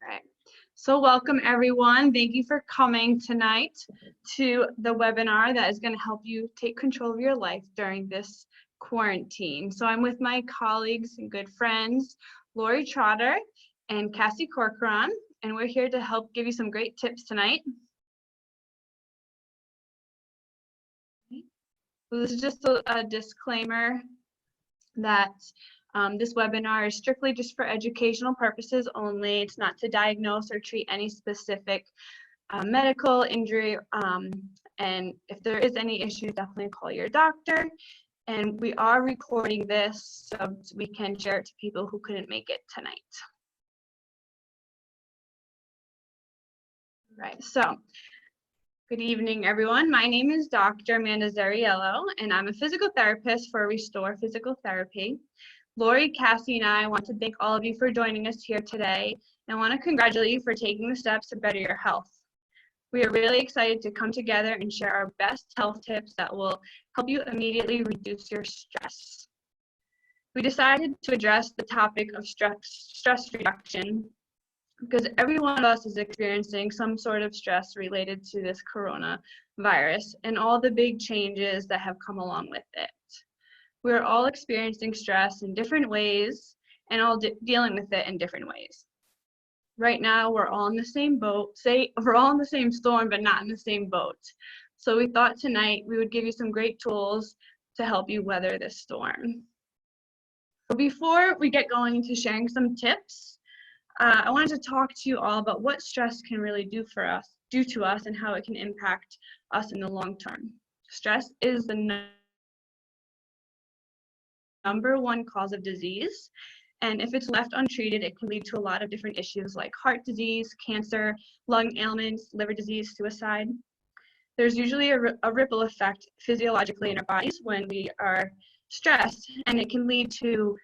Right. So welcome everyone. Thank you for coming tonight to the webinar that is going to help you take control of your life during this quarantine. So I'm with my colleagues and good friends, Lori Trotter and Cassie Corcoran, and we're here to help give you some great tips tonight. So this is just a disclaimer that this webinar is strictly just for educational purposes only. It's not to diagnose or treat any specific medical injury. And if there is any issue, definitely call your doctor. And we are recording this so we can share it to people who couldn't make it tonight. Right, so good evening, everyone. My name is Dr. Amanda Zariello, and I'm a physical therapist for Restore Physical Therapy. Lori, Cassie, and I want to thank all of you for joining us here today, and I want to congratulate you for taking the steps to better your health. We are really excited to come together and share our best health tips that will help you immediately reduce your stress. We decided to address the topic of stress reduction because every one of us is experiencing some sort of stress related to this coronavirus and all the big changes that have come along with it. We're all experiencing stress in different ways and all dealing with it in different ways. Right now, we're all in the same boat. We're all in the same storm, but not in the same boat. So we thought tonight we would give you some great tools to help you weather this storm. But before we get going into sharing some tips, I wanted to talk to you all about what stress can really do to us and how it can impact us in the long term. Stress is the number one cause of disease, and if it's left untreated, it can lead to a lot of different issues like heart disease, cancer, lung ailments, liver disease, suicide. There's usually a ripple effect physiologically in our bodies when we are stressed, and it can lead to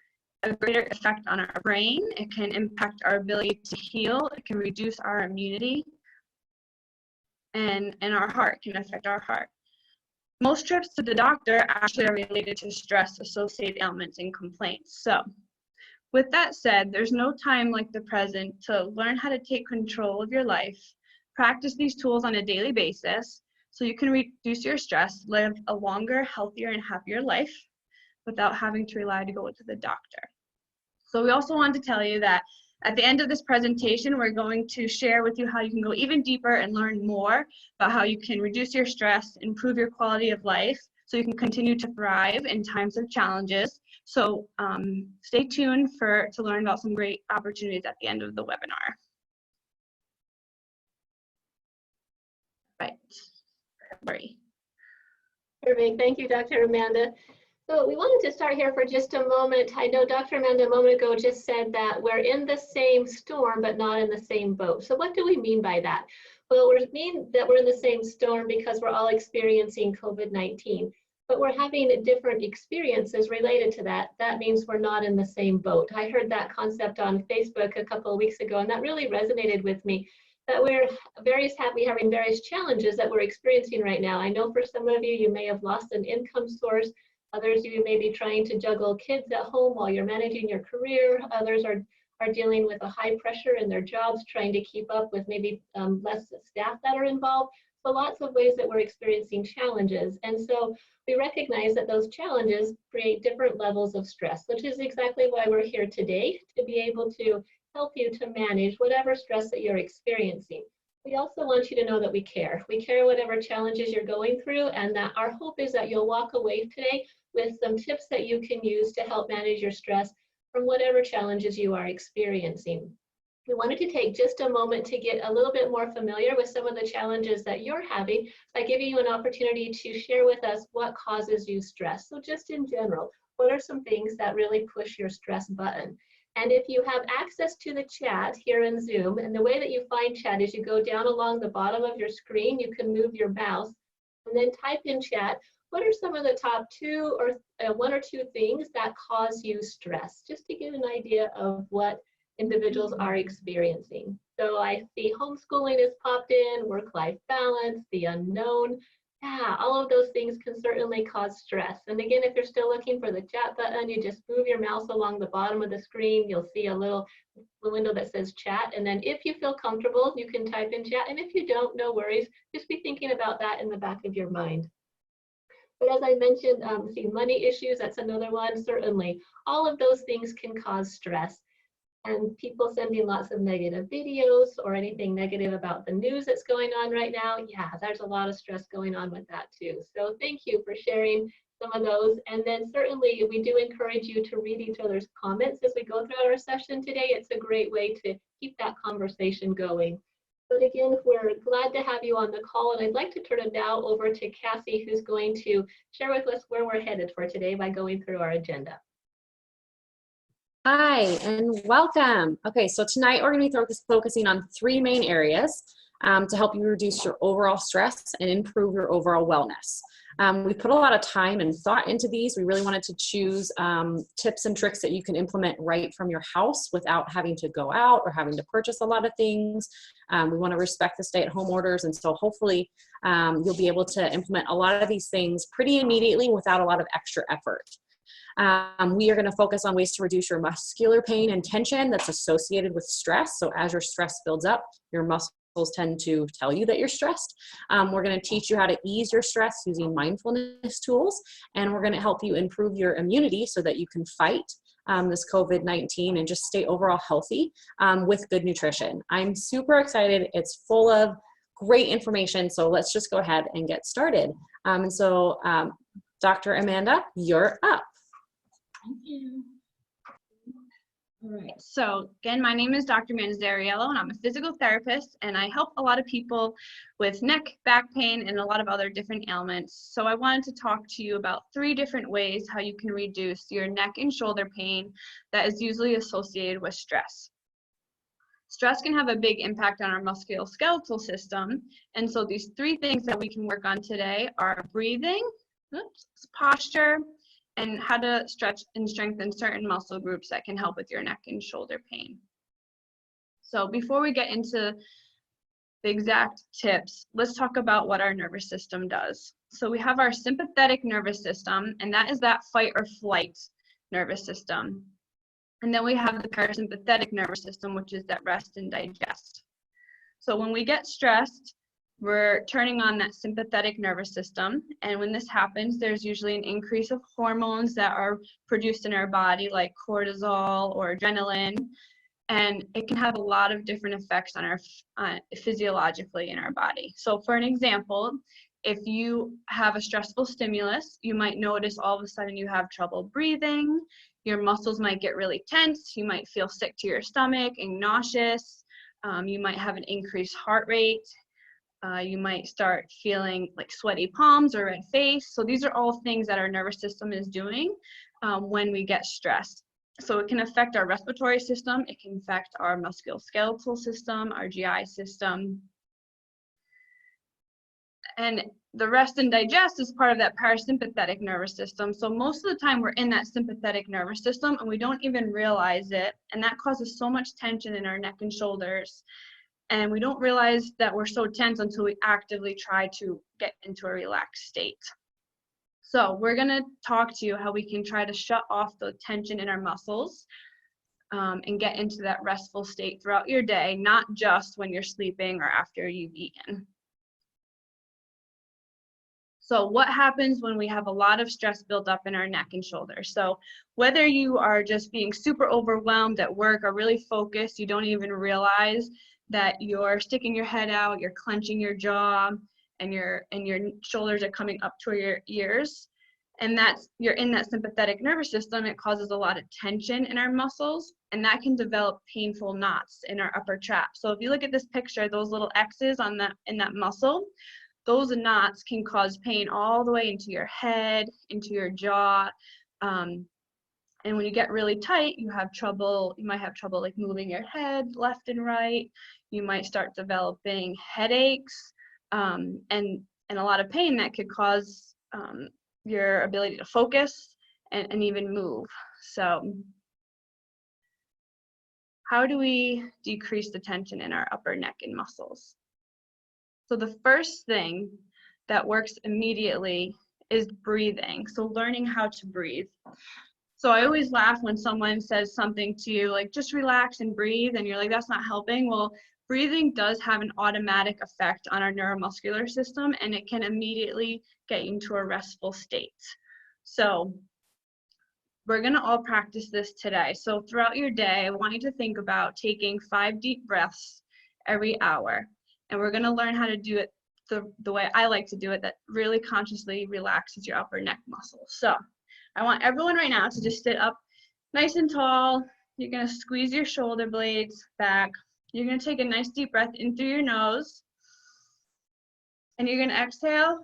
a greater effect on our brain. It can impact our ability to heal. It can reduce our immunity, and our heart can affect our heart. Most trips to the doctor actually are related to stress-associated ailments and complaints. So with that said, there's no time like the present to learn how to take control of your life, practice these tools on a daily basis so you can reduce your stress, live a longer, healthier, and happier life without having to rely to go to the doctor. So we also want to tell you that at the end of this presentation, we're going to share with you how you can go even deeper and learn more about how you can reduce your stress, improve your quality of life, so you can continue to thrive in times of challenges. So stay tuned to learn about some great opportunities at the end of the webinar. Right, Lori. Perfect, thank you, Dr. Amanda. So we wanted to start here for just a moment. I know Dr. Amanda a moment ago just said that we're in the same storm, but not in the same boat. So what do we mean by that? Well, we mean that we're in the same storm because we're all experiencing COVID-19, but we're having different experiences related to that. That means we're not in the same boat. I heard that concept on Facebook a couple of weeks ago, and that really resonated with me, that we're having various challenges that we're experiencing right now. I know for some of you, you may have lost an income source. Others, you may be trying to juggle kids at home while you're managing your career. Others are dealing with a high pressure in their jobs, trying to keep up with maybe less staff that are involved. So lots of ways that we're experiencing challenges. And so we recognize that those challenges create different levels of stress, which is exactly why we're here today, to be able to help you to manage whatever stress that you're experiencing. We also want you to know that we care. We care whatever challenges you're going through, and that our hope is that you'll walk away today with some tips that you can use to help manage your stress from whatever challenges you are experiencing. We wanted to take just a moment to get a little bit more familiar with some of the challenges that you're having by giving you an opportunity to share with us what causes you stress. So just in general, what are some things that really push your stress button? And if you have access to the chat here in Zoom, and the way that you find chat is you go down along the bottom of your screen, you can move your mouse and then type in chat, what are some of the top one or two things that cause you stress? Just to get an idea of what individuals are experiencing. So I see homeschooling has popped in, work-life balance, the unknown, Yeah, all of those things can certainly cause stress. And again, if you're still looking for the chat button, you just move your mouse along the bottom of the screen. You'll see a little window that says chat. And then if you feel comfortable, you can type in chat. And if you don't, no worries. Just be thinking about that in the back of your mind. But as I mentioned, see, money issues, that's another one, certainly. All of those things can cause stress. And people sending lots of negative videos or anything negative about the news that's going on right now, yeah, there's a lot of stress going on with that too. So thank you for sharing some of those. And then certainly we do encourage you to read each other's comments as we go throughout our session today. It's a great way to keep that conversation going. But again, we're glad to have you on the call, and I'd like to turn it now over to Cassie, who's going to share with us where we're headed for today by going through our agenda. Hi, and welcome. Okay, so tonight we're going to be focusing on three main areas to help you reduce your overall stress and improve your overall wellness. We put a lot of time and thought into these. We really wanted to choose tips and tricks that you can implement right from your house without having to go out or having to purchase a lot of things. We want to respect the stay-at-home orders, and so hopefully you'll be able to implement a lot of these things pretty immediately without a lot of extra effort. We are going to focus on ways to reduce your muscular pain and tension that's associated with stress. So as your stress builds up, your muscles tend to tell you that you're stressed. We're going to teach you how to ease your stress using mindfulness tools, and we're going to help you improve your immunity so that you can fight this COVID-19 and just stay overall healthy with good nutrition. I'm super excited. It's full of great information, so let's just go ahead and get started. Dr. Amanda, you're up. Thank you. All right, so again, my name is Dr. Amanda Zariello, and I'm a physical therapist, and I help a lot of people with neck, back pain, and a lot of other different ailments. So I wanted to talk to you about three different ways how you can reduce your neck and shoulder pain that is usually associated with stress. Stress can have a big impact on our musculoskeletal system, and so these three things that we can work on today are breathing, posture, and how to stretch and strengthen certain muscle groups that can help with your neck and shoulder pain. So before we get into the exact tips, let's talk about what our nervous system does. So we have our sympathetic nervous system, and that is that fight or flight nervous system. And then we have the parasympathetic nervous system, which is that rest and digest. So when we get stressed, we're turning on that sympathetic nervous system, and when this happens, there's usually an increase of hormones that are produced in our body, like cortisol or adrenaline, and it can have a lot of different effects on our physiologically in our body. So for an example, if you have a stressful stimulus, you might notice all of a sudden you have trouble breathing, your muscles might get really tense, you might feel sick to your stomach and nauseous, you might have an increased heart rate, you might start feeling like sweaty palms or red face. So these are all things that our nervous system is doing when we get stressed. So it can affect our respiratory system, it can affect our musculoskeletal system, our GI system. And the rest and digest is part of that parasympathetic nervous system. So most of the time we're in that sympathetic nervous system and we don't even realize it. And that causes so much tension in our neck and shoulders. And we don't realize that we're so tense until we actively try to get into a relaxed state. So we're gonna talk to you how we can try to shut off the tension in our muscles and get into that restful state throughout your day, not just when you're sleeping or after you've eaten. So what happens when we have a lot of stress built up in our neck and shoulders? So whether you are just being super overwhelmed at work or really focused, you don't even realize that you're sticking your head out, you're clenching your jaw, and your shoulders are coming up to your ears. And you're in that sympathetic nervous system. It causes a lot of tension in our muscles, and that can develop painful knots in our upper trap. So if you look at this picture, those little X's in that muscle, those knots can cause pain all the way into your head, into your jaw. And when you get really tight, you might have trouble like moving your head left and right. You might start developing headaches and a lot of pain that could cause your ability to focus and even move. So how do we decrease the tension in our upper neck and muscles? So the first thing that works immediately is breathing. So learning how to breathe. So I always laugh when someone says something to you like, just relax and breathe, and you're like, that's not helping. Well, breathing does have an automatic effect on our neuromuscular system, and it can immediately get you into a restful state. So we're gonna all practice this today. So throughout your day, I want you to think about taking 5 deep breaths every hour. And we're gonna learn how to do it the way I like to do it, that really consciously relaxes your upper neck muscles. So I want everyone right now to just sit up nice and tall. You're gonna squeeze your shoulder blades back. You're gonna take a nice deep breath in through your nose. And you're gonna exhale.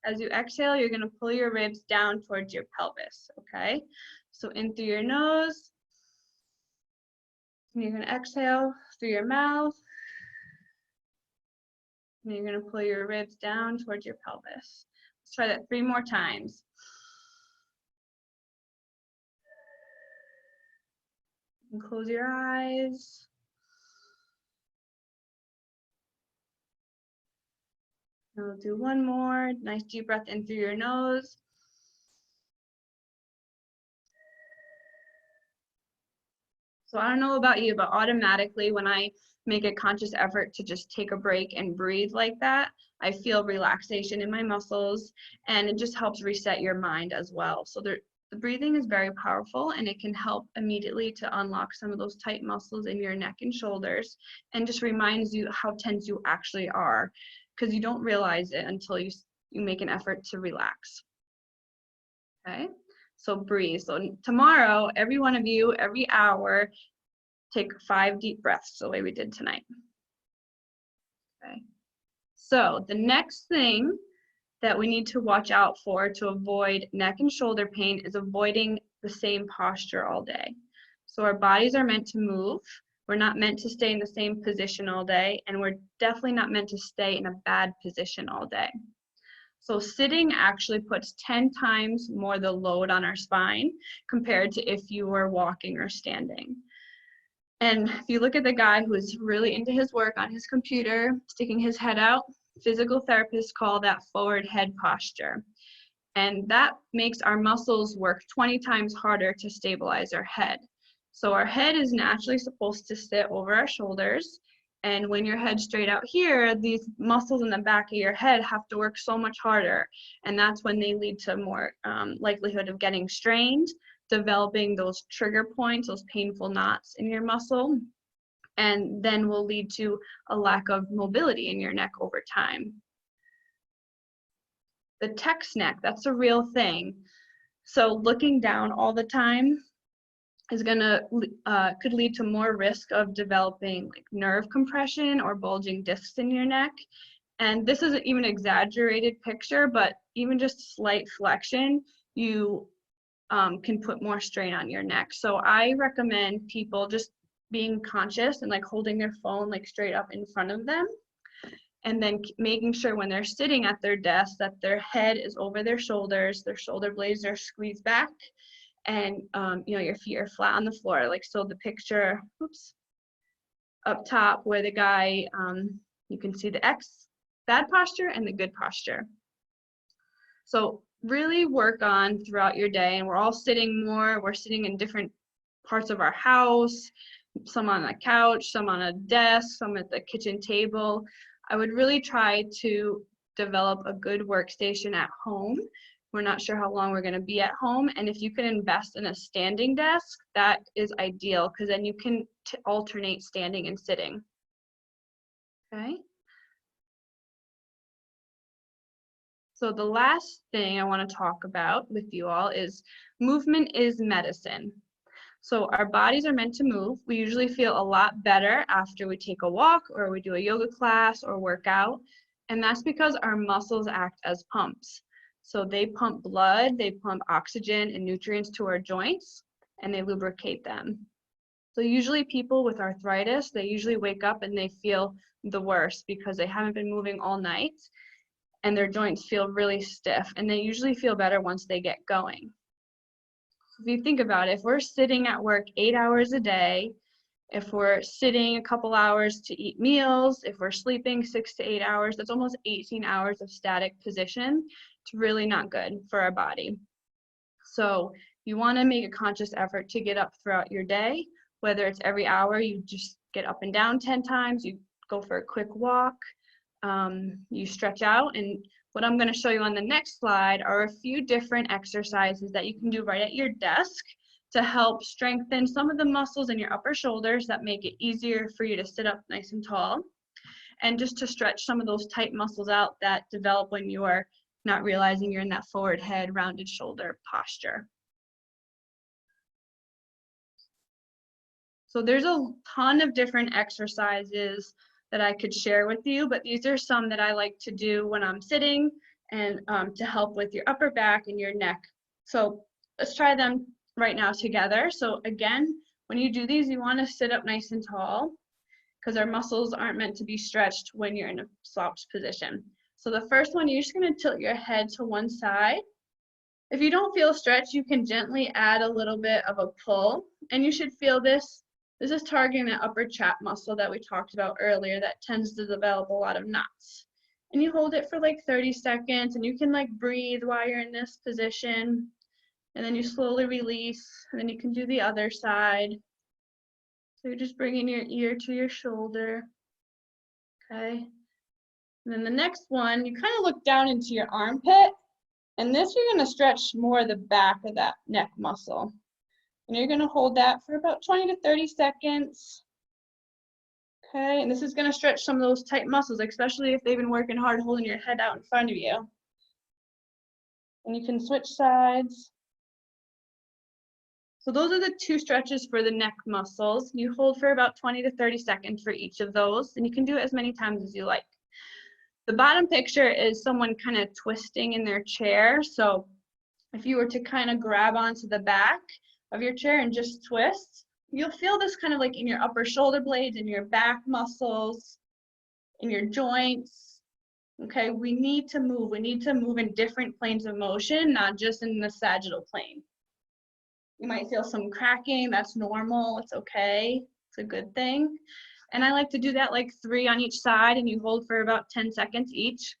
As you exhale, you're gonna pull your ribs down towards your pelvis, okay? So in through your nose. And you're gonna exhale through your mouth. And you're gonna pull your ribs down towards your pelvis. Let's try that 3 more times. And close your eyes. And we'll do 1 more. Nice deep breath in through your nose. So I don't know about you, but automatically when I make a conscious effort to just take a break and breathe like that, I feel relaxation in my muscles, and it just helps reset your mind as well. So the breathing is very powerful, and it can help immediately to unlock some of those tight muscles in your neck and shoulders, and just reminds you how tense you actually are, because you don't realize it until you make an effort to relax. Okay, so breathe. So tomorrow, every one of you, every hour, take 5 deep breaths the way we did tonight. Okay, so the next thing that we need to watch out for to avoid neck and shoulder pain is avoiding the same posture all day. So our bodies are meant to move. We're not meant to stay in the same position all day, and we're definitely not meant to stay in a bad position all day. So sitting actually puts 10 times more the load on our spine compared to if you were walking or standing. And if you look at the guy who's really into his work on his computer, sticking his head out, physical therapists call that forward head posture. And that makes our muscles work 20 times harder to stabilize our head. So our head is naturally supposed to sit over our shoulders. And when your head's straight out here, these muscles in the back of your head have to work so much harder. And that's when they lead to more likelihood of getting strained, developing those trigger points, those painful knots in your muscle, and then will lead to a lack of mobility in your neck over time. The text neck, that's a real thing. So looking down all the time is could lead to more risk of developing like nerve compression or bulging discs in your neck. And this isn't even an exaggerated picture, but even just slight flexion, you can put more strain on your neck. So I recommend people just being conscious and like holding their phone like straight up in front of them, and then making sure when they're sitting at their desk that their head is over their shoulders, their shoulder blades are squeezed back, and your feet are flat on the floor. Like so the picture, up top where the guy, you can see the bad posture and the good posture. So really work on throughout your day, and we're all sitting more, we're sitting in different parts of our house, some on a couch, some on a desk, some at the kitchen table. I would really try to develop a good workstation at home. We're not sure how long we're going to be at home, and if you can invest in a standing desk, that is ideal, because then you can alternate standing and sitting. Okay. So the last thing I want to talk about with you all is movement is medicine. So our bodies are meant to move. We usually feel a lot better after we take a walk or we do a yoga class or work out. And that's because our muscles act as pumps. So they pump blood, they pump oxygen and nutrients to our joints, and they lubricate them. So usually people with arthritis, they usually wake up and they feel the worst because they haven't been moving all night, and their joints feel really stiff, and they usually feel better once they get going. If you think about it, if we're sitting at work 8 hours a day, If we're sitting a couple hours to eat meals, if we're sleeping 6 to 8 hours, that's almost 18 hours of static position. It's really not good for our body. So you want to make a conscious effort to get up throughout your day, whether it's every hour, you just get up and down 10 times, you go for a quick walk, you stretch out. And what I'm going to show you on the next slide are a few different exercises that you can do right at your desk to help strengthen some of the muscles in your upper shoulders that make it easier for you to sit up nice and tall, and just to stretch some of those tight muscles out that develop when you are not realizing you're in that forward head, rounded shoulder posture. So there's a ton of different exercises that I could share with you, but these are some that I like to do when I'm sitting and to help with your upper back and your neck. So let's try them right now together. So again, when you do these, you want to sit up nice and tall because our muscles aren't meant to be stretched when you're in a slouched position. So the first one, you're just going to tilt your head to one side. If you don't feel stretched, you can gently add a little bit of a pull, and you should feel this. This is targeting the upper trap muscle that we talked about earlier that tends to develop a lot of knots. And you hold it for like 30 seconds, and you can like breathe while you're in this position. And then you slowly release, and then you can do the other side. So you're just bringing your ear to your shoulder, okay? And then the next one, you kind of look down into your armpit, and this you're gonna stretch more the back of that neck muscle. And you're gonna hold that for about 20 to 30 seconds. Okay, and this is gonna stretch some of those tight muscles, especially if they've been working hard holding your head out in front of you. And you can switch sides. So those are the two stretches for the neck muscles. You hold for about 20 to 30 seconds for each of those, and you can do it as many times as you like. The bottom picture is someone kind of twisting in their chair. So if you were to kind of grab onto the back of your chair and just twist, you'll feel this kind of like in your upper shoulder blades, in your back muscles, in your joints. Okay, we need to move. We need to move in different planes of motion, not just in the sagittal plane. You might feel some cracking. That's normal. It's okay. It's a good thing. And I like to do that like 3 on each side, and you hold for about 10 seconds each.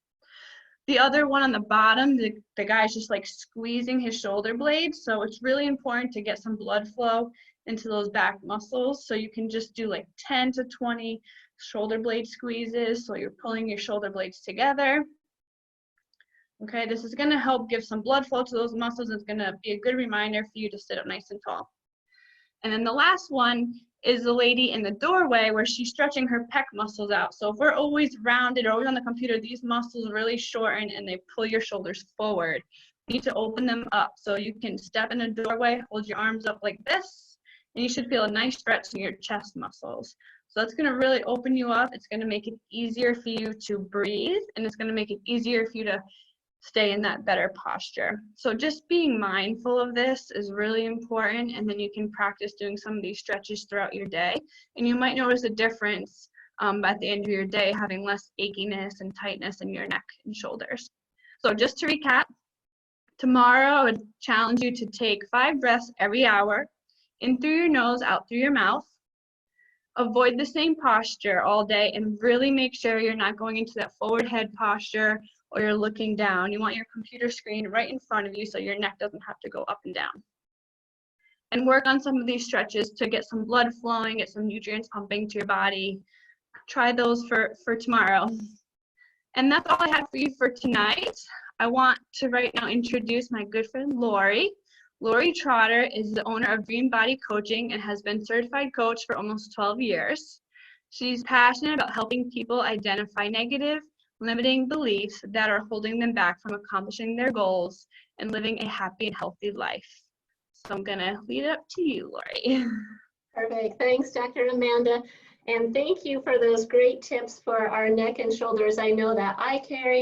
The other one on the bottom, the guy's just like squeezing his shoulder blades. So it's really important to get some blood flow into those back muscles. So you can just do like 10 to 20 shoulder blade squeezes. So you're pulling your shoulder blades together. Okay, this is gonna help give some blood flow to those muscles. It's gonna be a good reminder for you to sit up nice and tall. And then the last one is the lady in the doorway where she's stretching her pec muscles out. So if we're always rounded or always on the computer, these muscles really shorten and they pull your shoulders forward. You need to open them up. So you can step in a doorway, hold your arms up like this, and you should feel a nice stretch in your chest muscles. So that's gonna really open you up. It's gonna make it easier for you to breathe, and it's gonna make it easier for you to stay in that better posture. So just being mindful of this is really important, and then you can practice doing some of these stretches throughout your day, and you might notice a difference at the end of your day, having less achiness and tightness in your neck and shoulders. So just to recap, tomorrow I would challenge you to take 5 breaths every hour, in through your nose, out through your mouth. Avoid the same posture all day, and really make sure you're not going into that forward head posture or you're looking down. You want your computer screen right in front of you so your neck doesn't have to go up and down. And work on some of these stretches to get some blood flowing, get some nutrients pumping to your body. Try those for tomorrow. And that's all I have for you for tonight. I want to right now introduce my good friend Lori. Lori Trotter is the owner of Dream Body Coaching and has been certified coach for almost 12 years. She's passionate about helping people identify negative, limiting beliefs that are holding them back from accomplishing their goals and living a happy and healthy life. So I'm gonna leave it up to you, Lori. Perfect. Thanks, Dr. Amanda. And thank you for those great tips for our neck and shoulders. I know that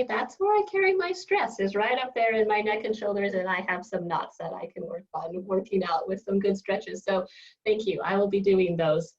that's where I carry my stress, is right up there in my neck and shoulders, and I have some knots that I can work on working out with some good stretches. So thank you. I will be doing those.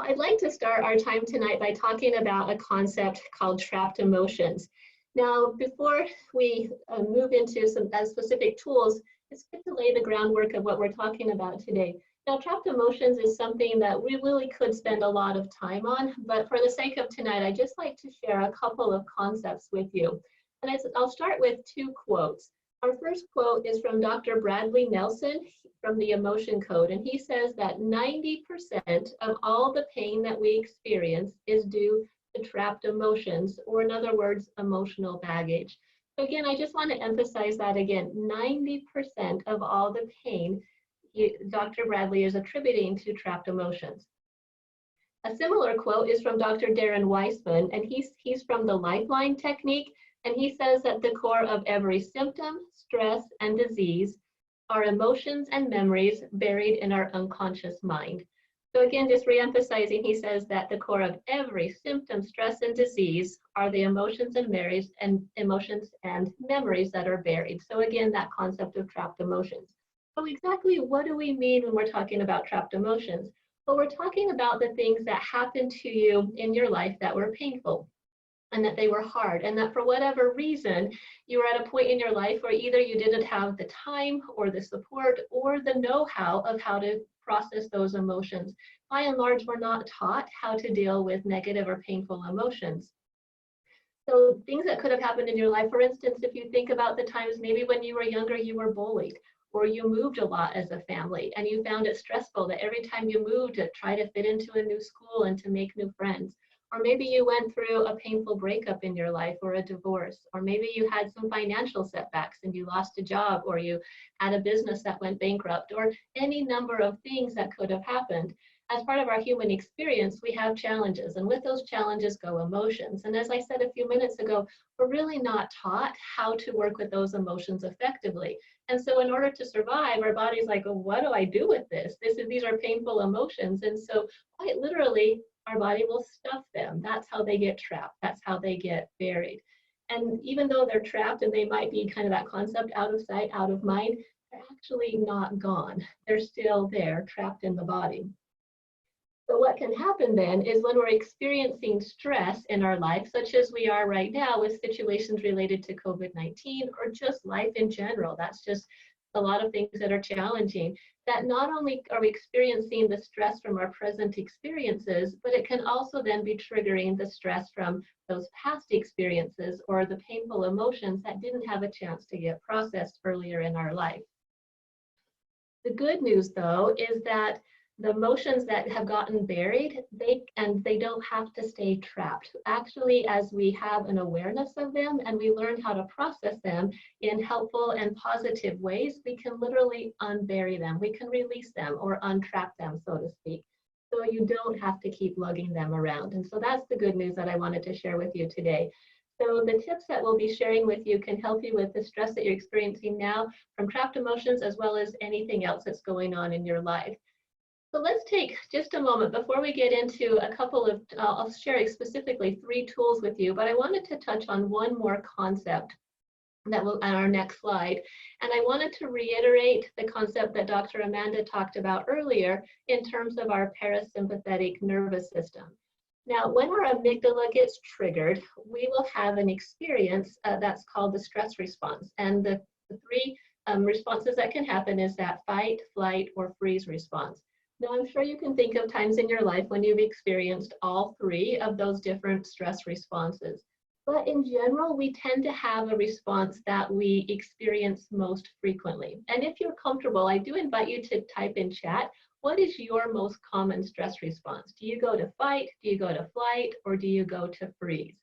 I'd like to start our time tonight by talking about a concept called trapped emotions. Now, before we move into some specific tools, it's good to lay the groundwork of what we're talking about today. Now, trapped emotions is something that we really could spend a lot of time on, but for the sake of tonight, I'd just like to share a couple of concepts with you. And I'll start with two quotes. Our first quote is from Dr. Bradley Nelson from the Emotion Code, and he says that 90% of all the pain that we experience is due to trapped emotions, or in other words, emotional baggage. So again, I just want to emphasize that again, 90% of all the pain Dr. Bradley is attributing to trapped emotions. A similar quote is from Dr. Darren Weissman, and he's from the Lifeline technique, and he says that the core of every symptom, stress, and disease are emotions and memories buried in our unconscious mind. So again, just re-emphasizing, he says that the core of every symptom, stress, and disease are the emotions and memories that are buried. So again, that concept of trapped emotions. So exactly what do we mean when we're talking about trapped emotions? Well, we're talking about the things that happened to you in your life that were painful, and that they were hard, and that for whatever reason, you were at a point in your life where either you didn't have the time or the support or the know-how of how to process those emotions. By and large, we're not taught how to deal with negative or painful emotions. So things that could have happened in your life, for instance, if you think about the times maybe when you were younger, you were bullied, or you moved a lot as a family and you found it stressful that every time you moved to try to fit into a new school and to make new friends. Or maybe you went through a painful breakup in your life or a divorce, or maybe you had some financial setbacks and you lost a job, or you had a business that went bankrupt, or any number of things that could have happened. As part of our human experience, we have challenges, and with those challenges go emotions. And as I said a few minutes ago, we're really not taught how to work with those emotions effectively. And so in order to survive, our body's like, oh, what do I do with this? These are painful emotions. And so quite literally, our body will stuff them. That's how they get trapped. That's how they get buried. And even though they're trapped and they might be kind of that concept out of sight, out of mind, they're actually not gone. They're still there, trapped in the body. So what can happen then is when we're experiencing stress in our life, such as we are right now with situations related to COVID-19 or just life in general, that's just a lot of things that are challenging, that not only are we experiencing the stress from our present experiences, but it can also then be triggering the stress from those past experiences or the painful emotions that didn't have a chance to get processed earlier in our life. The good news, though, is that the emotions that have gotten buried, they don't have to stay trapped. Actually, as we have an awareness of them and we learn how to process them in helpful and positive ways, we can literally unbury them. We can release them or untrap them, so to speak. So you don't have to keep lugging them around. And so that's the good news that I wanted to share with you today. So the tips that we'll be sharing with you can help you with the stress that you're experiencing now from trapped emotions, as well as anything else that's going on in your life. So let's take just a moment before we get into a couple of, I'll share specifically 3 tools with you, but I wanted to touch on one more concept that will on our next slide. And I wanted to reiterate the concept that Dr. Amanda talked about earlier in terms of our parasympathetic nervous system. Now, when our amygdala gets triggered, we will have an experience that's called the stress response. And the 3 responses that can happen is that fight, flight, or freeze response. Now, I'm sure you can think of times in your life when you've experienced all 3 of those different stress responses. But in general, we tend to have a response that we experience most frequently. And if you're comfortable, I do invite you to type in chat, what is your most common stress response? Do you go to fight, do you go to flight, or do you go to freeze?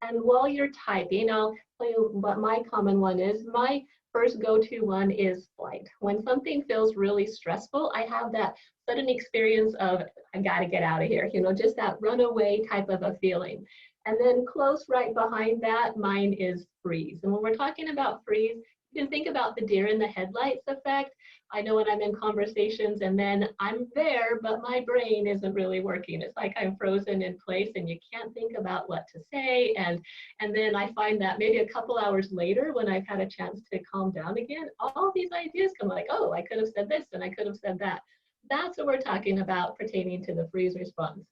And while you're typing, I'll tell you what my common one is. My first go-to one is flight. When something feels really stressful, I have that sudden experience of, I gotta get out of here, just that runaway type of a feeling. And then close right behind that, mine is freeze. And when we're talking about freeze, you can think about the deer in the headlights effect. I know when I'm in conversations and then I'm there, but my brain isn't really working. It's like I'm frozen in place and you can't think about what to say. And then I find that maybe a couple hours later, when I've had a chance to calm down again, all these ideas come like, oh, I could have said this and I could have said that. That's what we're talking about pertaining to the freeze response.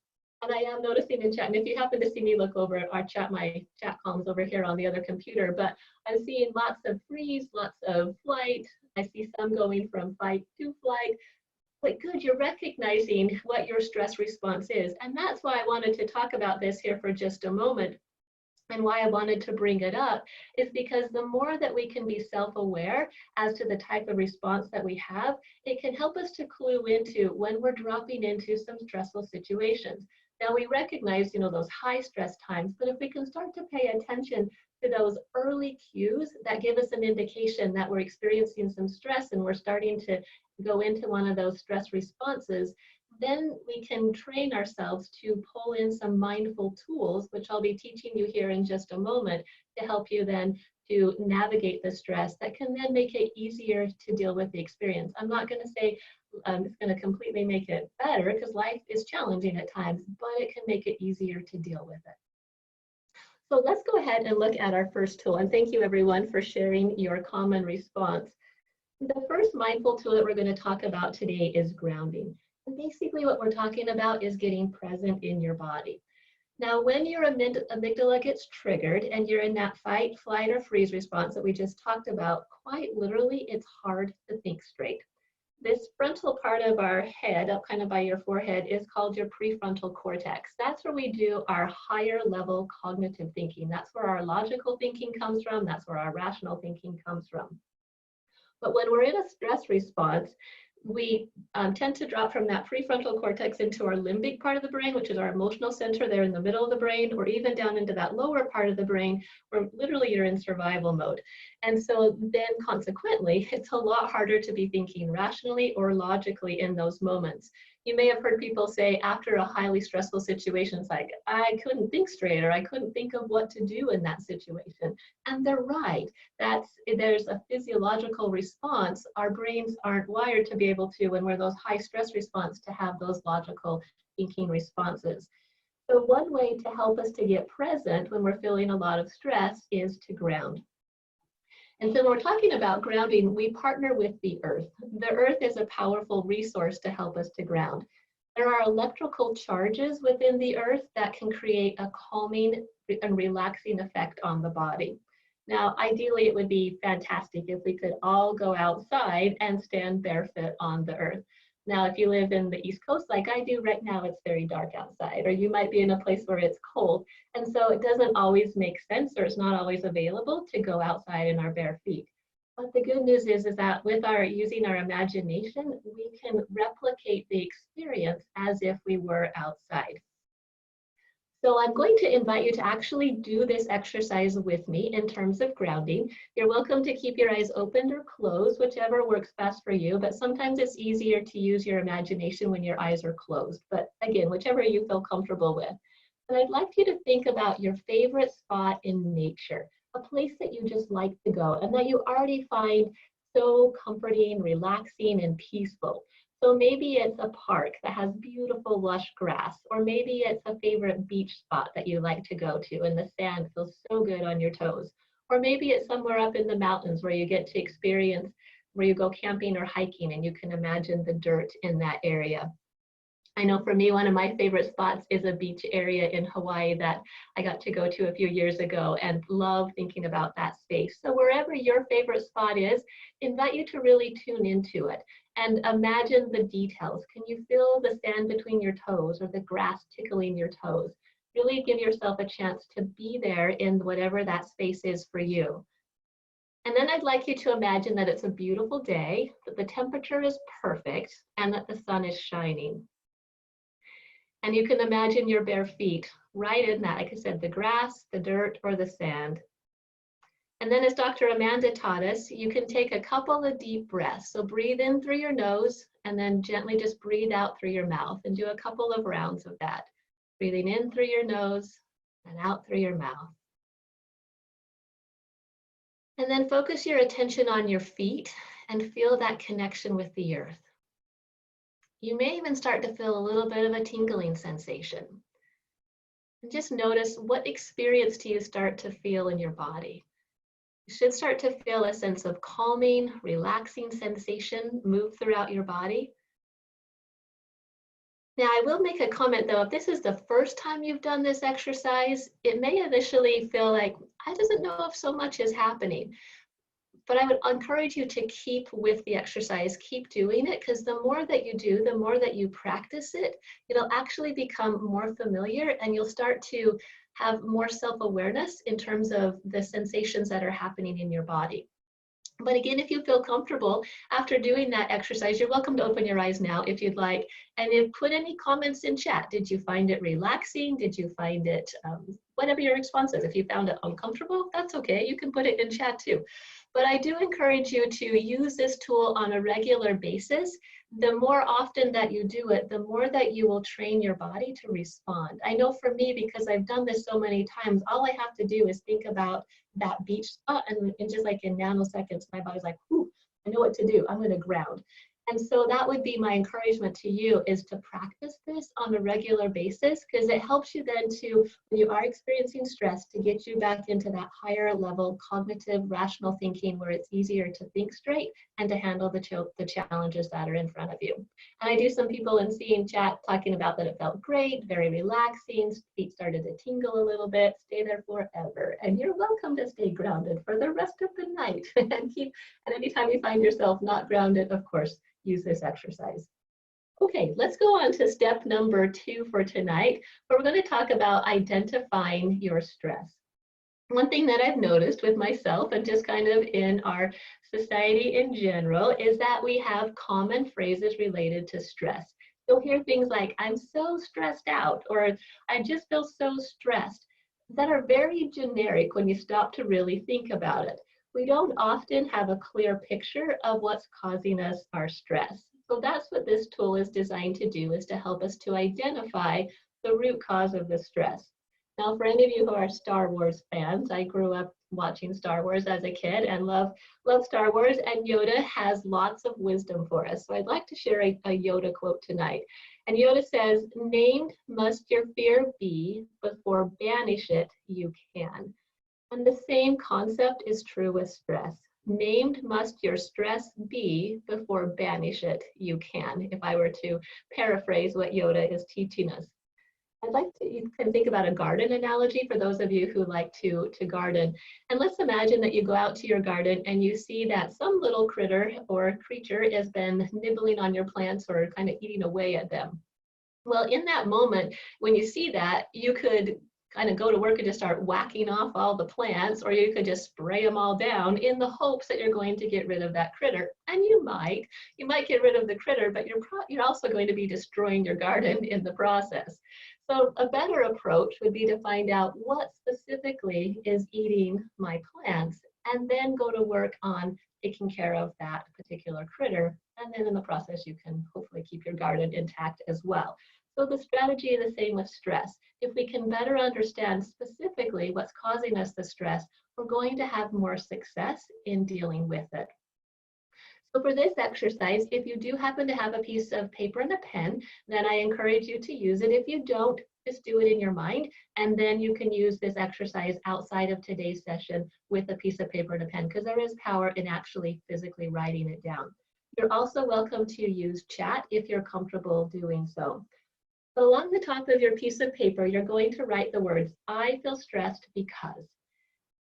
And I am noticing in chat, and if you happen to see me look over at our chat, my chat columns over here on the other computer, but I'm seeing lots of freeze, lots of flight. I see some going from fight to flight. But good, you're recognizing what your stress response is. And that's why I wanted to talk about this here for just a moment. And why I wanted to bring it up is because the more that we can be self-aware as to the type of response that we have, it can help us to clue into when we're dropping into some stressful situations. Now we recognize, those high stress times, but if we can start to pay attention to those early cues that give us an indication that we're experiencing some stress and we're starting to go into one of those stress responses, then we can train ourselves to pull in some mindful tools, which I'll be teaching you here in just a moment, to help you then to navigate the stress that can then make it easier to deal with the experience. I'm not going to say it's going to completely make it better, because life is challenging at times, but it can make it easier to deal with it. So let's go ahead and look at our first tool. And thank you everyone for sharing your common response. The first mindful tool that we're going to talk about today is grounding. And basically what we're talking about is getting present in your body. Now, when your amygdala gets triggered and you're in that fight, flight, or freeze response that we just talked about, quite literally, it's hard to think straight. This frontal part of our head, up kind of by your forehead, is called your prefrontal cortex. That's where we do our higher level cognitive thinking. That's where our logical thinking comes from. That's where our rational thinking comes from. But when we're in a stress response, we tend to drop from that prefrontal cortex into our limbic part of the brain, which is our emotional center there in the middle of the brain, or even down into that lower part of the brain where literally you're in survival mode. And so then consequently, it's a lot harder to be thinking rationally or logically in those moments. You may have heard people say after a highly stressful situation, it's like, I couldn't think straight, or I couldn't think of what to do in that situation. And they're right. There's a physiological response. Our brains aren't wired to be able to, when we're those high stress response, to have those logical thinking responses. So one way to help us to get present when we're feeling a lot of stress is to ground. And so when we're talking about grounding, we partner with the earth. The earth is a powerful resource to help us to ground. There are electrical charges within the earth that can create a calming and relaxing effect on the body. Now, ideally, it would be fantastic if we could all go outside and stand barefoot on the earth. Now, if you live in the East Coast like I do right now, it's very dark outside, or you might be in a place where it's cold. And so it doesn't always make sense, or it's not always available to go outside in our bare feet. But the good news is that with using our imagination, we can replicate the experience as if we were outside. So I'm going to invite you to actually do this exercise with me in terms of grounding. You're welcome to keep your eyes open or closed, whichever works best for you, but sometimes it's easier to use your imagination when your eyes are closed. But again, whichever you feel comfortable with. And I'd like you to think about your favorite spot in nature, a place that you just like to go and that you already find so comforting, relaxing, and peaceful. So maybe it's a park that has beautiful lush grass, or maybe it's a favorite beach spot that you like to go to and the sand feels so good on your toes. Or maybe it's somewhere up in the mountains where you get to experience, where you go camping or hiking and you can imagine the dirt in that area. I know for me, one of my favorite spots is a beach area in Hawaii that I got to go to a few years ago and love thinking about that space. So wherever your favorite spot is, invite you to really tune into it and imagine the details. Can you feel the sand between your toes or the grass tickling your toes? Really give yourself a chance to be there in whatever that space is for you. And then I'd like you to imagine that it's a beautiful day, that the temperature is perfect, and that the sun is shining. And you can imagine your bare feet right in that, like I said, the grass, the dirt, or the sand. And then as Dr. Amanda taught us, you can take a couple of deep breaths. So breathe in through your nose and then gently just breathe out through your mouth and do a couple of rounds of that. Breathing in through your nose and out through your mouth. And then focus your attention on your feet and feel that connection with the earth. You may even start to feel a little bit of a tingling sensation. And just notice, what experience do you start to feel in your body? You should start to feel a sense of calming, relaxing sensation move throughout your body. Now, I will make a comment though, if this is the first time you've done this exercise, it may initially feel like, I doesn't know if so much is happening. But I would encourage you to keep with the exercise, keep doing it, because the more that you do, the more that you practice it, it'll actually become more familiar and you'll start to have more self-awareness in terms of the sensations that are happening in your body. But again, if you feel comfortable after doing that exercise, you're welcome to open your eyes now if you'd like. And if put any comments in chat. Did you find it relaxing? Did you find it, whatever your response is. If you found it uncomfortable, that's okay. You can put it in chat too. But I do encourage you to use this tool on a regular basis. The more often that you do it, the more that you will train your body to respond. I know for me, because I've done this so many times, all I have to do is think about that beach spot, and just like in nanoseconds, my body's like, whew, I know what to do. I'm going to ground. And so that would be my encouragement to you, is to practice this on a regular basis, because it helps you then to, when you are experiencing stress, to get you back into that higher level cognitive rational thinking where it's easier to think straight and to handle the challenges that are in front of you. And I do some people in seeing chat talking about that it felt great, very relaxing, feet started to tingle a little bit, stay there forever. And you're welcome to stay grounded for the rest of the night. And anytime you find yourself not grounded, of course, use this exercise. Okay, let's go on to step number 2 for tonight, where we're going to talk about identifying your stress. One thing that I've noticed with myself and just kind of in our society in general is that we have common phrases related to stress. You'll hear things like, I'm so stressed out, or I just feel so stressed, that are very generic when you stop to really think about it. We don't often have a clear picture of what's causing us our stress. So that's what this tool is designed to do, is to help us to identify the root cause of the stress. Now, for any of you who are Star Wars fans, I grew up watching Star Wars as a kid and love Star Wars, and Yoda has lots of wisdom for us. So I'd like to share a Yoda quote tonight. And Yoda says, named must your fear be, before banish it you can. And the same concept is true with stress. Named must your stress be, before banish it you can, if I were to paraphrase what Yoda is teaching us. I'd like to, you can think about a garden analogy for those of you who like to garden. And let's imagine that you go out to your garden and you see that some little critter or creature has been nibbling on your plants or kind of eating away at them. Well, in that moment, when you see that, you could kind of go to work and just start whacking off all the plants, or you could just spray them all down in the hopes that you're going to get rid of that critter. And you might get rid of the critter, but you're also going to be destroying your garden in the process. So a better approach would be to find out what specifically is eating my plants, and then go to work on taking care of that particular critter. And then in the process, you can hopefully keep your garden intact as well. So the strategy is the same with stress. If we can better understand specifically what's causing us the stress, we're going to have more success in dealing with it. So for this exercise, if you do happen to have a piece of paper and a pen, then I encourage you to use it. If you don't, just do it in your mind, and then you can use this exercise outside of today's session with a piece of paper and a pen, because there is power in actually physically writing it down. You're also welcome to use chat if you're comfortable doing so. So along the top of your piece of paper, you're going to write the words, I feel stressed because.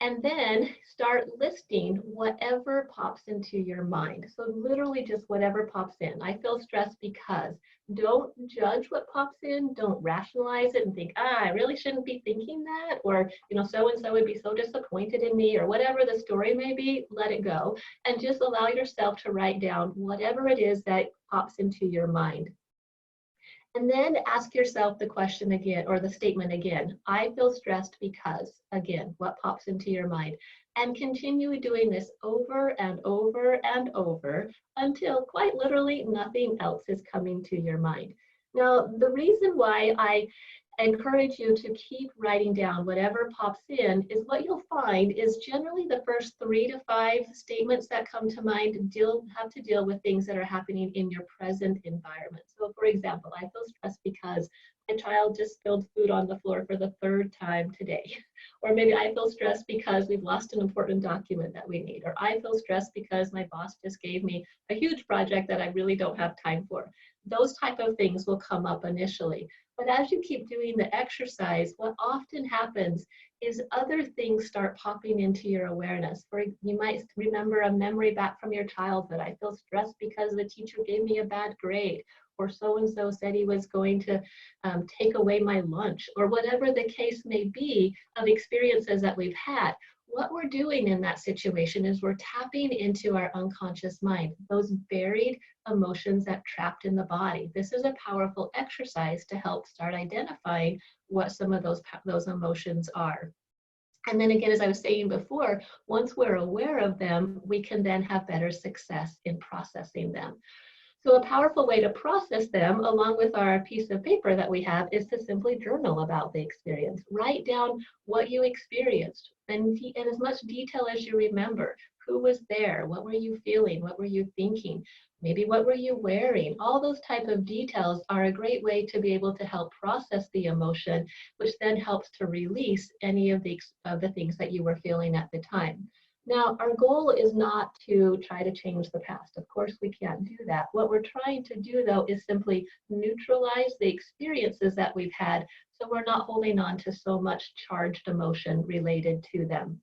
And then start listing whatever pops into your mind. So literally just whatever pops in. I feel stressed because. Don't judge what pops in. Don't rationalize it and think, I really shouldn't be thinking that. Or, so-and-so would be so disappointed in me, or whatever the story may be. Let it go. And just allow yourself to write down whatever it is that pops into your mind. And then ask yourself the question again, or the statement again. I feel stressed because, again, what pops into your mind? And continue doing this over and over and over until quite literally nothing else is coming to your mind. Now, the reason why I encourage you to keep writing down whatever pops in is what you'll find is generally the first 3 to 5 statements that come to mind have to deal with things that are happening in your present environment. So for example, I feel stressed because my child just spilled food on the floor for the 3rd time today. Or maybe I feel stressed because we've lost an important document that we need. Or I feel stressed because my boss just gave me a huge project that I really don't have time for. Those type of things will come up initially. But as you keep doing the exercise, what often happens is other things start popping into your awareness. You might remember a memory back from your childhood. I feel stressed because the teacher gave me a bad grade, or so-and-so said he was going to take away my lunch, or whatever the case may be of experiences that we've had. What we're doing in that situation is we're tapping into our unconscious mind, those buried emotions that trapped in the body. This is a powerful exercise to help start identifying what some of those emotions are. And then again, as I was saying before, once we're aware of them, we can then have better success in processing them. So a powerful way to process them, along with our piece of paper that we have, is to simply journal about the experience. Write down what you experienced and in as much detail as you remember. Who was there? What were you feeling? What were you thinking? Maybe what were you wearing? All those type of details are a great way to be able to help process the emotion, which then helps to release any of the things that you were feeling at the time. Now, our goal is not to try to change the past. Of course, we can't do that. What we're trying to do, though, is simply neutralize the experiences that we've had so we're not holding on to so much charged emotion related to them.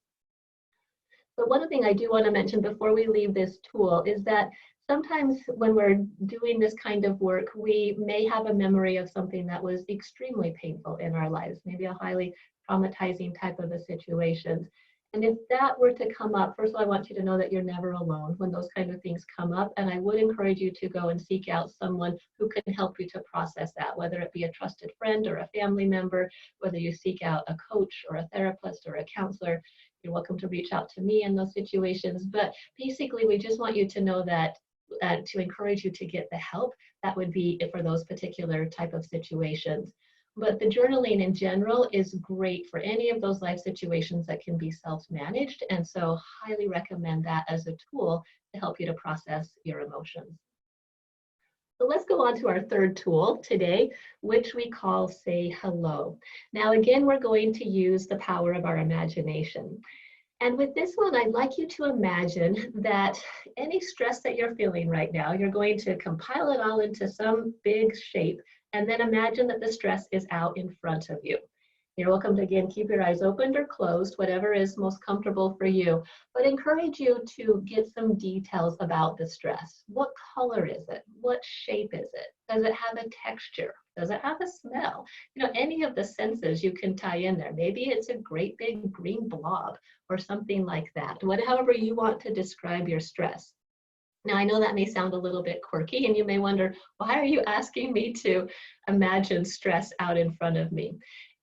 But one thing I do want to mention before we leave this tool is that sometimes when we're doing this kind of work, we may have a memory of something that was extremely painful in our lives, maybe a highly traumatizing type of a situation. And if that were to come up, first of all, I want you to know that you're never alone when those kind of things come up. And I would encourage you to go and seek out someone who can help you to process that, whether it be a trusted friend or a family member, whether you seek out a coach or a therapist or a counselor. You're welcome to reach out to me in those situations. But basically, we just want you to know that to encourage you to get the help that would be for those particular type of situations. But the journaling in general is great for any of those life situations that can be self-managed. And so highly recommend that as a tool to help you to process your emotions. So let's go on to our 3rd tool today, which we call Say Hello. Now, again, we're going to use the power of our imagination. And with this one, I'd like you to imagine that any stress that you're feeling right now, you're going to compile it all into some big shape, and then imagine that the stress is out in front of you. You're welcome to, again, keep your eyes open or closed, whatever is most comfortable for you, but encourage you to get some details about the stress. What color is it? What shape is it? Does it have a texture? Does it have a smell? You know, any of the senses you can tie in there. Maybe it's a great big green blob or something like that. However you want to describe your stress. Now, I know that may sound a little bit quirky, and you may wonder, why are you asking me to imagine stress out in front of me?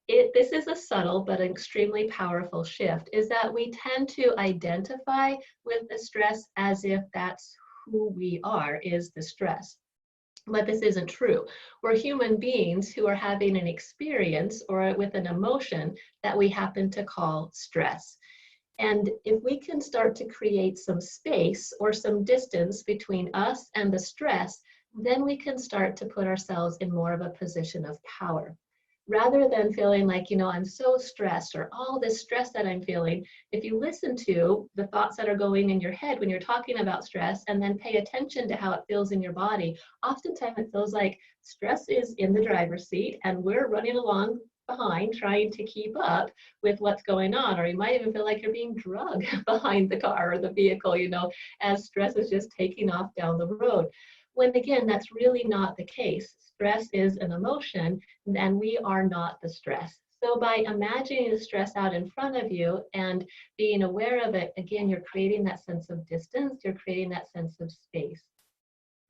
This is a subtle but extremely powerful shift, is that we tend to identify with the stress as if that's who we are, is the stress. But this isn't true. We're human beings who are having an experience or with an emotion that we happen to call stress. And if we can start to create some space or some distance between us and the stress, then we can start to put ourselves in more of a position of power. Rather than feeling like, you know, I'm so stressed or all this stress that I'm feeling, if you listen to the thoughts that are going in your head when you're talking about stress and then pay attention to how it feels in your body, oftentimes it feels like stress is in the driver's seat and we're running along behind trying to keep up with what's going on. Or you might even feel like you're being drugged behind the car or the vehicle, you know, as stress is just taking off down the road. When again, that's really not the case. Stress is an emotion and we are not the stress. So by imagining the stress out in front of you and being aware of it, again, you're creating that sense of distance, you're creating that sense of space.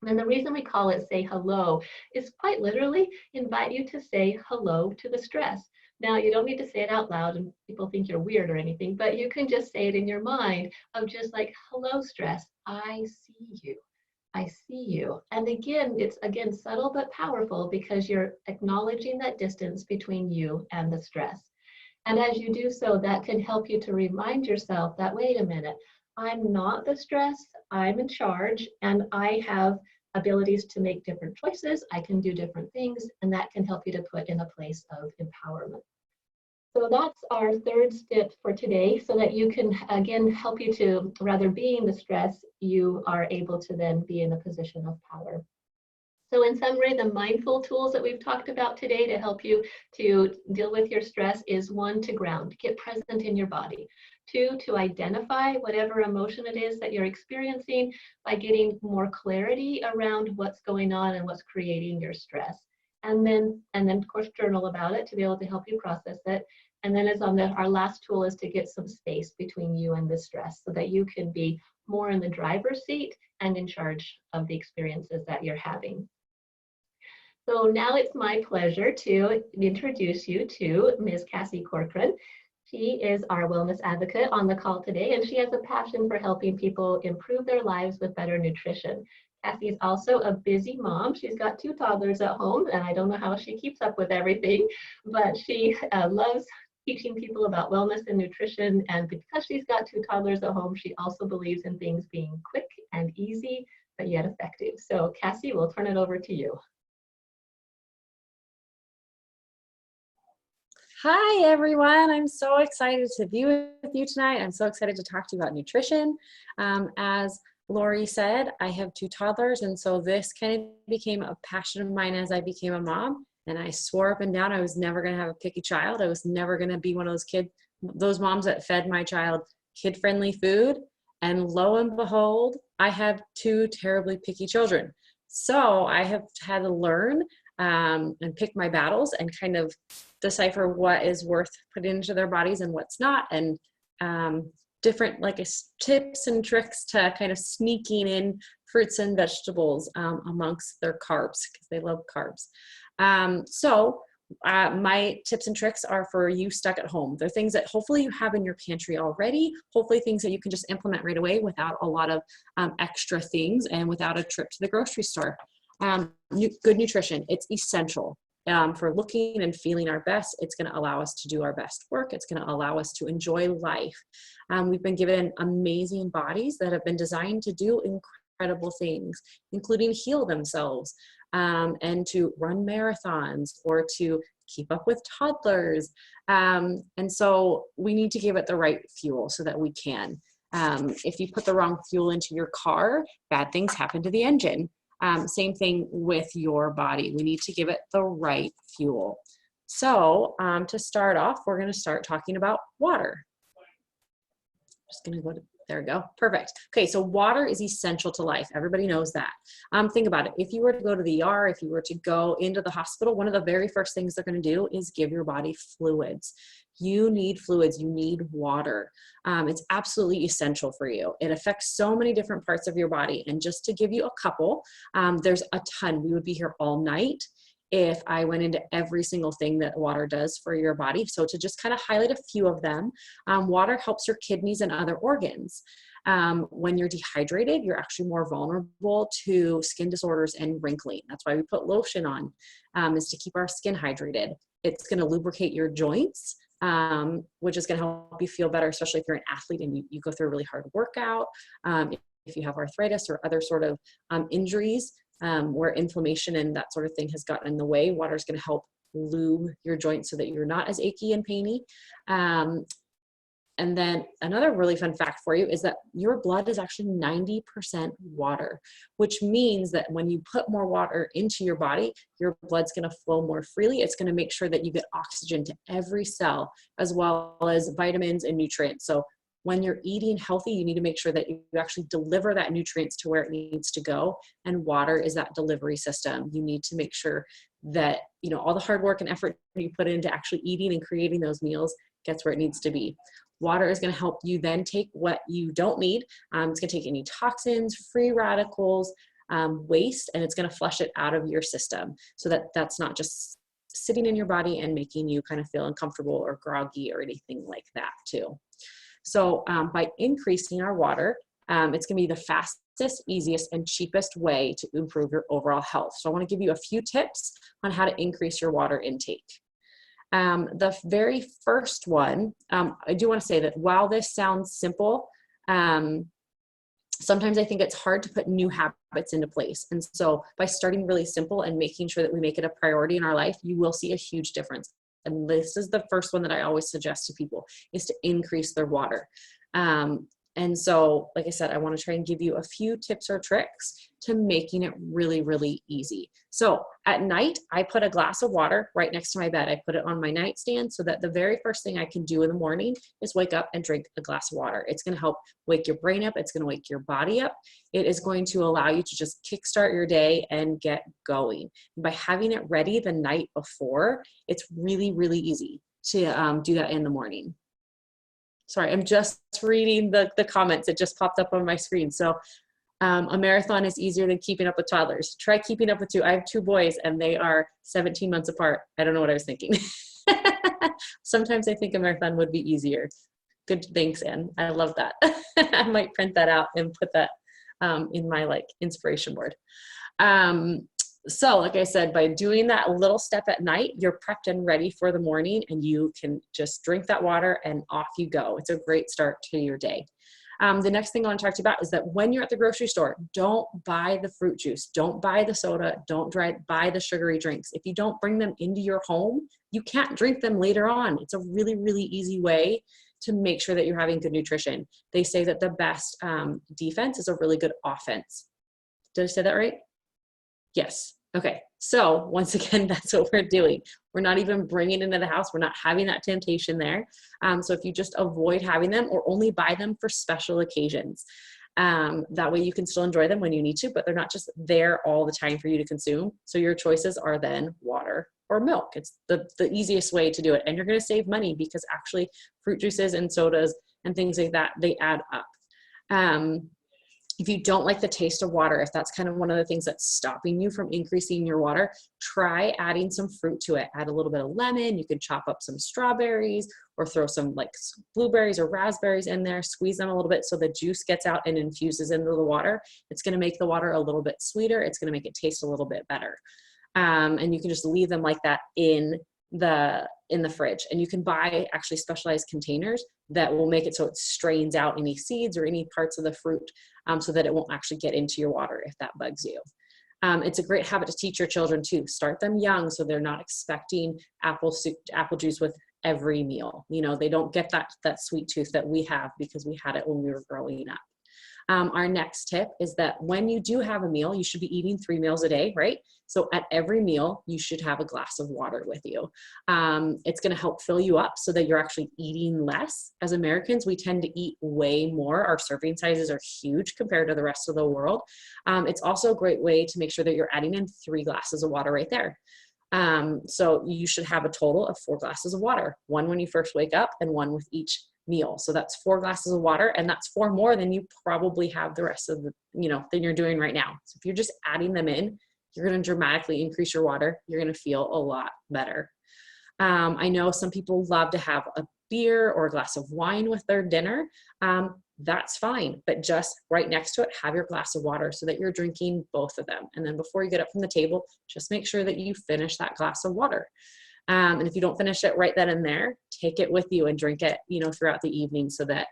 And the reason we call it Say Hello is quite literally invite you to say hello to the stress. Now, you don't need to say it out loud and people think you're weird or anything, but you can just say it in your mind of just like, hello, stress, I see you. I see you. And again, it's subtle but powerful because you're acknowledging that distance between you and the stress. And as you do so, that can help you to remind yourself that, wait a minute, I'm not the stress, I'm in charge, and I have abilities to make different choices. I can do different things, and that can help you to put in a place of empowerment. So that's our third step for today, so that you can, again, help you to, rather being the stress, you are able to then be in a position of power. So in summary, the mindful tools that we've talked about today to help you to deal with your stress is 1, to ground, get present in your body. 2, to identify whatever emotion it is that you're experiencing by getting more clarity around what's going on and what's creating your stress. And then of course, journal about it to be able to help you process it. And then our last tool is to get some space between you and the stress so that you can be more in the driver's seat and in charge of the experiences that you're having. So now it's my pleasure to introduce you to Ms. Cassie Corcoran. She is our wellness advocate on the call today, and she has a passion for helping people improve their lives with better nutrition. Cassie is also a busy mom. She's got 2 toddlers at home, and I don't know how she keeps up with everything, but she loves teaching people about wellness and nutrition. And because she's got 2 toddlers at home, she also believes in things being quick and easy, but yet effective. So Cassie, we'll turn it over to you. Hi, everyone. I'm so excited to be with you tonight. I'm so excited to talk to you about nutrition. As Lori said, I have 2 toddlers, and so this kind of became a passion of mine as I became a mom. And I swore up and down I was never going to have a picky child. I was never going to be one of those moms that fed my child kid-friendly food. And lo and behold, I have 2 terribly picky children. So I have had to learn and pick my battles and kind of decipher what is worth putting into their bodies and what's not, and different tips and tricks to kind of sneaking in fruits and vegetables amongst their carbs, because they love carbs. My tips and tricks are for you stuck at home. They're things that hopefully you have in your pantry already, hopefully things that you can just implement right away without a lot of extra things and without a trip to the grocery store. Good nutrition, it's essential for looking and feeling our best. It's going to allow us to do our best work. It's going to allow us to enjoy life. We've been given amazing bodies that have been designed to do incredible things, including heal themselves and to run marathons or to keep up with toddlers. And so we need to give it the right fuel so that we can. If you put the wrong fuel into your car, bad things happen to the engine. Same thing with your body. We need to give it the right fuel. So to start off, we're going to start talking about water. Just going to go to, there we go. Perfect. Okay, so water is essential to life. Everybody knows that. Think about it. If you were to go to the ER, if you were to go into the hospital, one of the very first things they're going to do is give your body fluids. You need fluids, you need water. It's absolutely essential for you. It affects so many different parts of your body. And just to give you a couple, there's a ton. We would be here all night if I went into every single thing that water does for your body. So to just kind of highlight a few of them, water helps your kidneys and other organs. When you're dehydrated, you're actually more vulnerable to skin disorders and wrinkling. That's why we put lotion on, is to keep our skin hydrated. It's going to lubricate your joints, which is going to help you feel better, especially if you're an athlete and you go through a really hard workout. If you have arthritis or other sort of injuries where inflammation and that sort of thing has gotten in the way, water is going to help lube your joints so that you're not as achy and painy. And then another really fun fact for you is that your blood is actually 90% water, which means that when you put more water into your body, your blood's going to flow more freely. It's going to make sure that you get oxygen to every cell, as well as vitamins and nutrients. So when you're eating healthy, you need to make sure that you actually deliver that nutrients to where it needs to go. And water is that delivery system. You need to make sure that, you know, all the hard work and effort you put into actually eating and creating those meals gets where it needs to be. Water is going to help you then take what you don't need. It's going to take any toxins, free radicals, waste, and it's going to flush it out of your system so that that's not just sitting in your body and making you kind of feel uncomfortable or groggy or anything like that too. So by increasing our water, it's going to be the fastest, easiest, and cheapest way to improve your overall health. So I want to give you a few tips on how to increase your water intake. The very first one, I do want to say that while this sounds simple, sometimes I think it's hard to put new habits into place. And so by starting really simple and making sure that we make it a priority in our life, you will see a huge difference. And this is the first one that I always suggest to people, is to increase their water. And so, like I said, I want to try and give you a few tips or tricks to making it really, really easy. So at night, I put a glass of water right next to my bed. I put it on my nightstand so that the very first thing I can do in the morning is wake up and drink a glass of water. It's going to help wake your brain up. It's going to wake your body up. It is going to allow you to just kickstart your day and get going. And by having it ready the night before, it's really, really easy to do that in the morning. Sorry, I'm just reading the comments. It just popped up on my screen. So a marathon is easier than keeping up with toddlers. Try keeping up with two. I have 2 boys and they are 17 months apart. I don't know what I was thinking. Sometimes I think a marathon would be easier. Good, thanks, Anne. I love that. I might print that out and put that in my like inspiration board. So like I said, by doing that little step at night, you're prepped and ready for the morning, and you can just drink that water and off you go. It's a great start to your day. The next thing I want to talk to you about is that when you're at the grocery store, don't buy the fruit juice, don't buy the soda, don't buy the sugary drinks. If you don't bring them into your home, you can't drink them later on. It's a really, really easy way to make sure that you're having good nutrition. They say that the best defense is a really good offense. Did I say that right? Yes. Okay. So once again, that's what we're doing. We're not even bringing it into the house. We're not having that temptation there. So if you just avoid having them or only buy them for special occasions, that way you can still enjoy them when you need to, but they're not just there all the time for you to consume. So your choices are then water or milk. It's the easiest way to do it. And you're going to save money because actually fruit juices and sodas and things like that, they add up. If you don't like the taste of water, if that's kind of one of the things that's stopping you from increasing your water, try adding some fruit to it. Add a little bit of lemon. You can chop up some strawberries or throw some like blueberries or raspberries in there, squeeze them a little bit so the juice gets out and infuses into the water. It's going to make the water a little bit sweeter. It's going to make it taste a little bit better. And you can just leave them like that in the fridge, and you can buy actually specialized containers that will make it so it strains out any seeds or any parts of the fruit, so that it won't actually get into your water if that bugs you. It's a great habit to teach your children too. Start them young so they're not expecting apple juice with every meal. You know, they don't get that sweet tooth that we have because we had it when we were growing up. Our next tip is that when you do have a meal, you should be eating 3 meals a day, right? So at every meal, you should have a glass of water with you. It's going to help fill you up so that you're actually eating less. As Americans, we tend to eat way more. Our serving sizes are huge compared to the rest of the world. It's also a great way to make sure that you're adding in 3 glasses of water right there. So you should have a total of 4 glasses of water, 1 when you first wake up and 1 with each meal. So that's 4 glasses of water, and that's 4 more than you probably have the rest of the, than you're doing right now. So if you're just adding them in, you're going to dramatically increase your water. You're going to feel a lot better. I know some people love to have a beer or a glass of wine with their dinner. That's fine, but just right next to it, have your glass of water so that you're drinking both of them. And then before you get up from the table, just make sure that you finish that glass of water. And if you don't finish it right then and there, take it with you and drink it, throughout the evening so that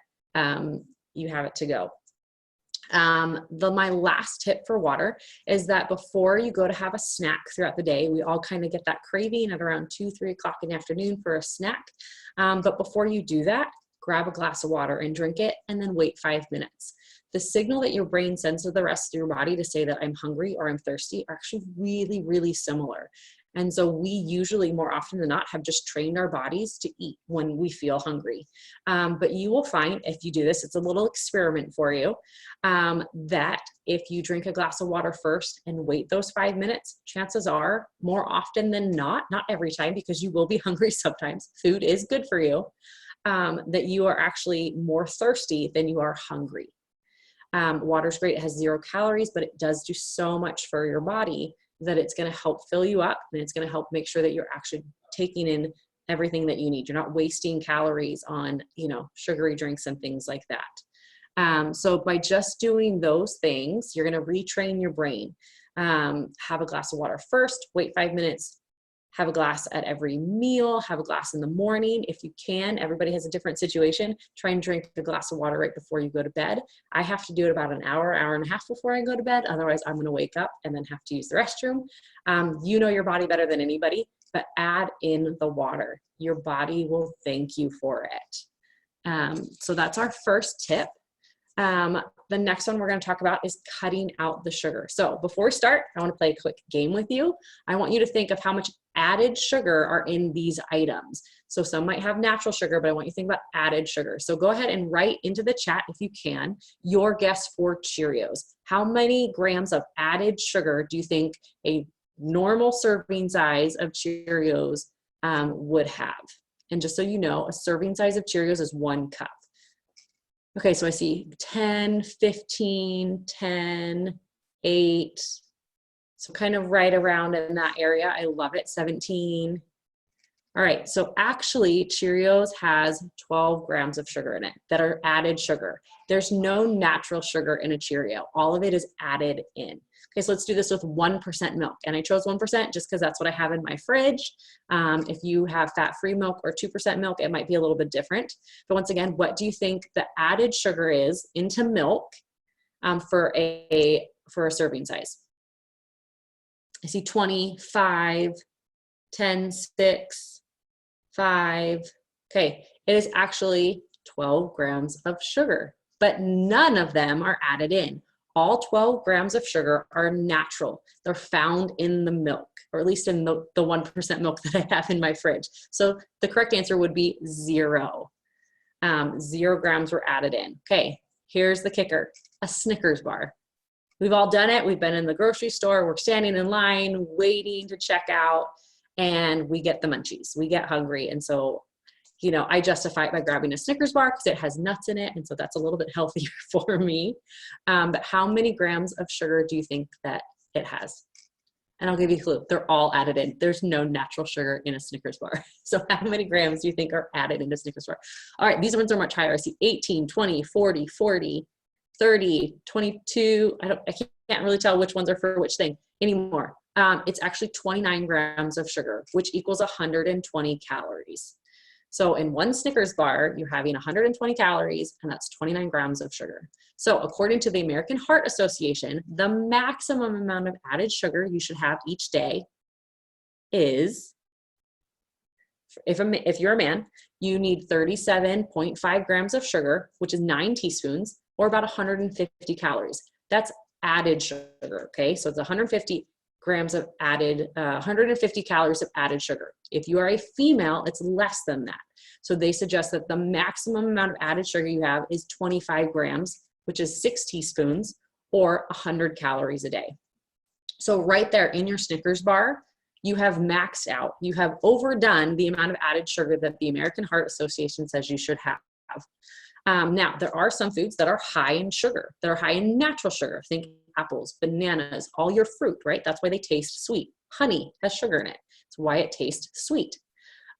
you have it to go. My last tip for water is that before you go to have a snack throughout the day, we all kind of get that craving at around 2-3 o'clock in the afternoon for a snack. But before you do that, grab a glass of water and drink it, and then wait 5 minutes. The signal that your brain sends to the rest of your body to say that I'm hungry or I'm thirsty are actually really, really similar. And so we usually, more often than not, have just trained our bodies to eat when we feel hungry. But you will find, if you do this, it's a little experiment for you, that if you drink a glass of water first and wait those 5 minutes, chances are, more often than not every time, because you will be hungry sometimes, food is good for you, that you are actually more thirsty than you are hungry. Water's great. It has 0 calories, but it does do so much for your body that it's going to help fill you up, and it's going to help make sure that you're actually taking in everything that you need. You're not wasting calories on, sugary drinks and things like that. So by just doing those things, you're going to retrain your brain. Have a glass of water first, wait 5 minutes, have a glass at every meal, have a glass in the morning if you can. Everybody has a different situation. Try and drink a glass of water right before you go to bed. I have to do it about an hour, hour and a half before I go to bed. Otherwise, I'm going to wake up and then have to use the restroom. You know your body better than anybody, but add in the water. Your body will thank you for it. So that's our first tip. The next one we're going to talk about is cutting out the sugar. So before we start, I want to play a quick game with you. I want you to think of how much added sugar are in these items. So some might have natural sugar, but I want you to think about added sugar. So go ahead and write into the chat, if you can, your guess for Cheerios. How many grams of added sugar do you think a normal serving size of Cheerios would have? And just so you know, a serving size of Cheerios is 1 cup. Okay, so I see 10, 15, 10, 8. So kind of right around in that area. I love it, 17. All right, so actually Cheerios has 12 grams of sugar in it that are added sugar. There's no natural sugar in a Cheerio. All of it is added in. Okay, so let's do this with 1% milk. And I chose 1% just because that's what I have in my fridge. If you have fat-free milk or 2% milk, it might be a little bit different. But once again, what do you think the added sugar is into milk for a serving size? I see 25, 10, 6, 5. Okay, it is actually 12 grams of sugar, but none of them are added in. All 12 grams of sugar are natural. They're found in the milk, or at least in the 1% milk that I have in my fridge. So the correct answer would be 0. 0 grams were added in. Okay, here's the kicker, a Snickers bar. We've all done it. We've been in the grocery store. We're standing in line, waiting to check out, and we get the munchies. We get hungry. And so, you know, I justify it by grabbing a Snickers bar because it has nuts in it. And so that's a little bit healthier for me. But how many grams of sugar do you think that it has? And I'll give you a clue. They're all added in. There's no natural sugar in a Snickers bar. So how many grams do you think are added in a Snickers bar? All right, these ones are much higher. I see 18, 20, 40, 40, 30, 22. I can't really tell which ones are for which thing anymore. It's actually 29 grams of sugar, which equals 120 calories. So in one Snickers bar, you're having 120 calories, and that's 29 grams of sugar. So according to the American Heart Association, the maximum amount of added sugar you should have each day is, if you're a man, you need 37.5 grams of sugar, which is 9 teaspoons, or about 150 calories. That's added sugar, okay? So it's 150 grams of added, 150 calories of added sugar. If you are a female, it's less than that. So they suggest that the maximum amount of added sugar you have is 25 grams, which is 6 teaspoons, or 100 calories a day. So right there in your Snickers bar, you have maxed out. You have overdone the amount of added sugar that the American Heart Association says you should have. Now, there are some foods that are high in sugar, that are high in natural sugar. Think apples, bananas, all your fruit, right? That's why they taste sweet. Honey has sugar in it. It's why it tastes sweet.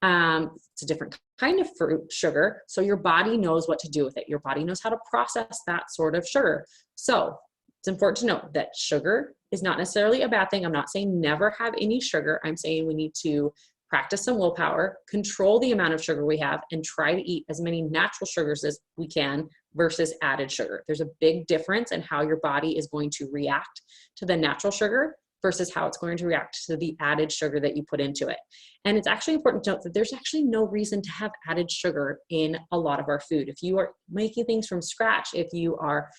It's a different kind of fruit sugar, so your body knows what to do with it. Your body knows how to process that sort of sugar. So it's important to note that sugar is not necessarily a bad thing. I'm not saying never have any sugar. I'm saying we need to practice some willpower, control the amount of sugar we have, and try to eat as many natural sugars as we can versus added sugar. There's a big difference in how your body is going to react to the natural sugar versus how it's going to react to the added sugar that you put into it. And it's actually important to note that there's actually no reason to have added sugar in a lot of our food. If you are making things from scratch, if you are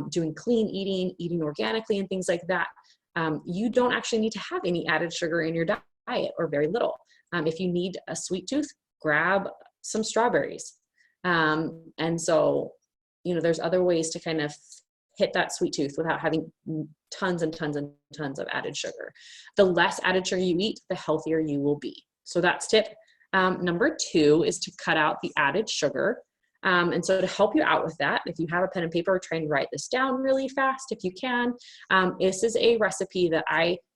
doing clean eating, eating organically and things like that, you don't actually need to have any added sugar in your diet, or very little. If you need a sweet tooth, grab some strawberries. And so, you know, there's other ways to kind of hit that sweet tooth without having tons and tons and tons of added sugar. The less added sugar you eat, the healthier you will be. So that's tip number 2, is to cut out the added sugar. And so to help you out with that, if you have a pen and paper, try and write this down really fast if you can. This is a recipe that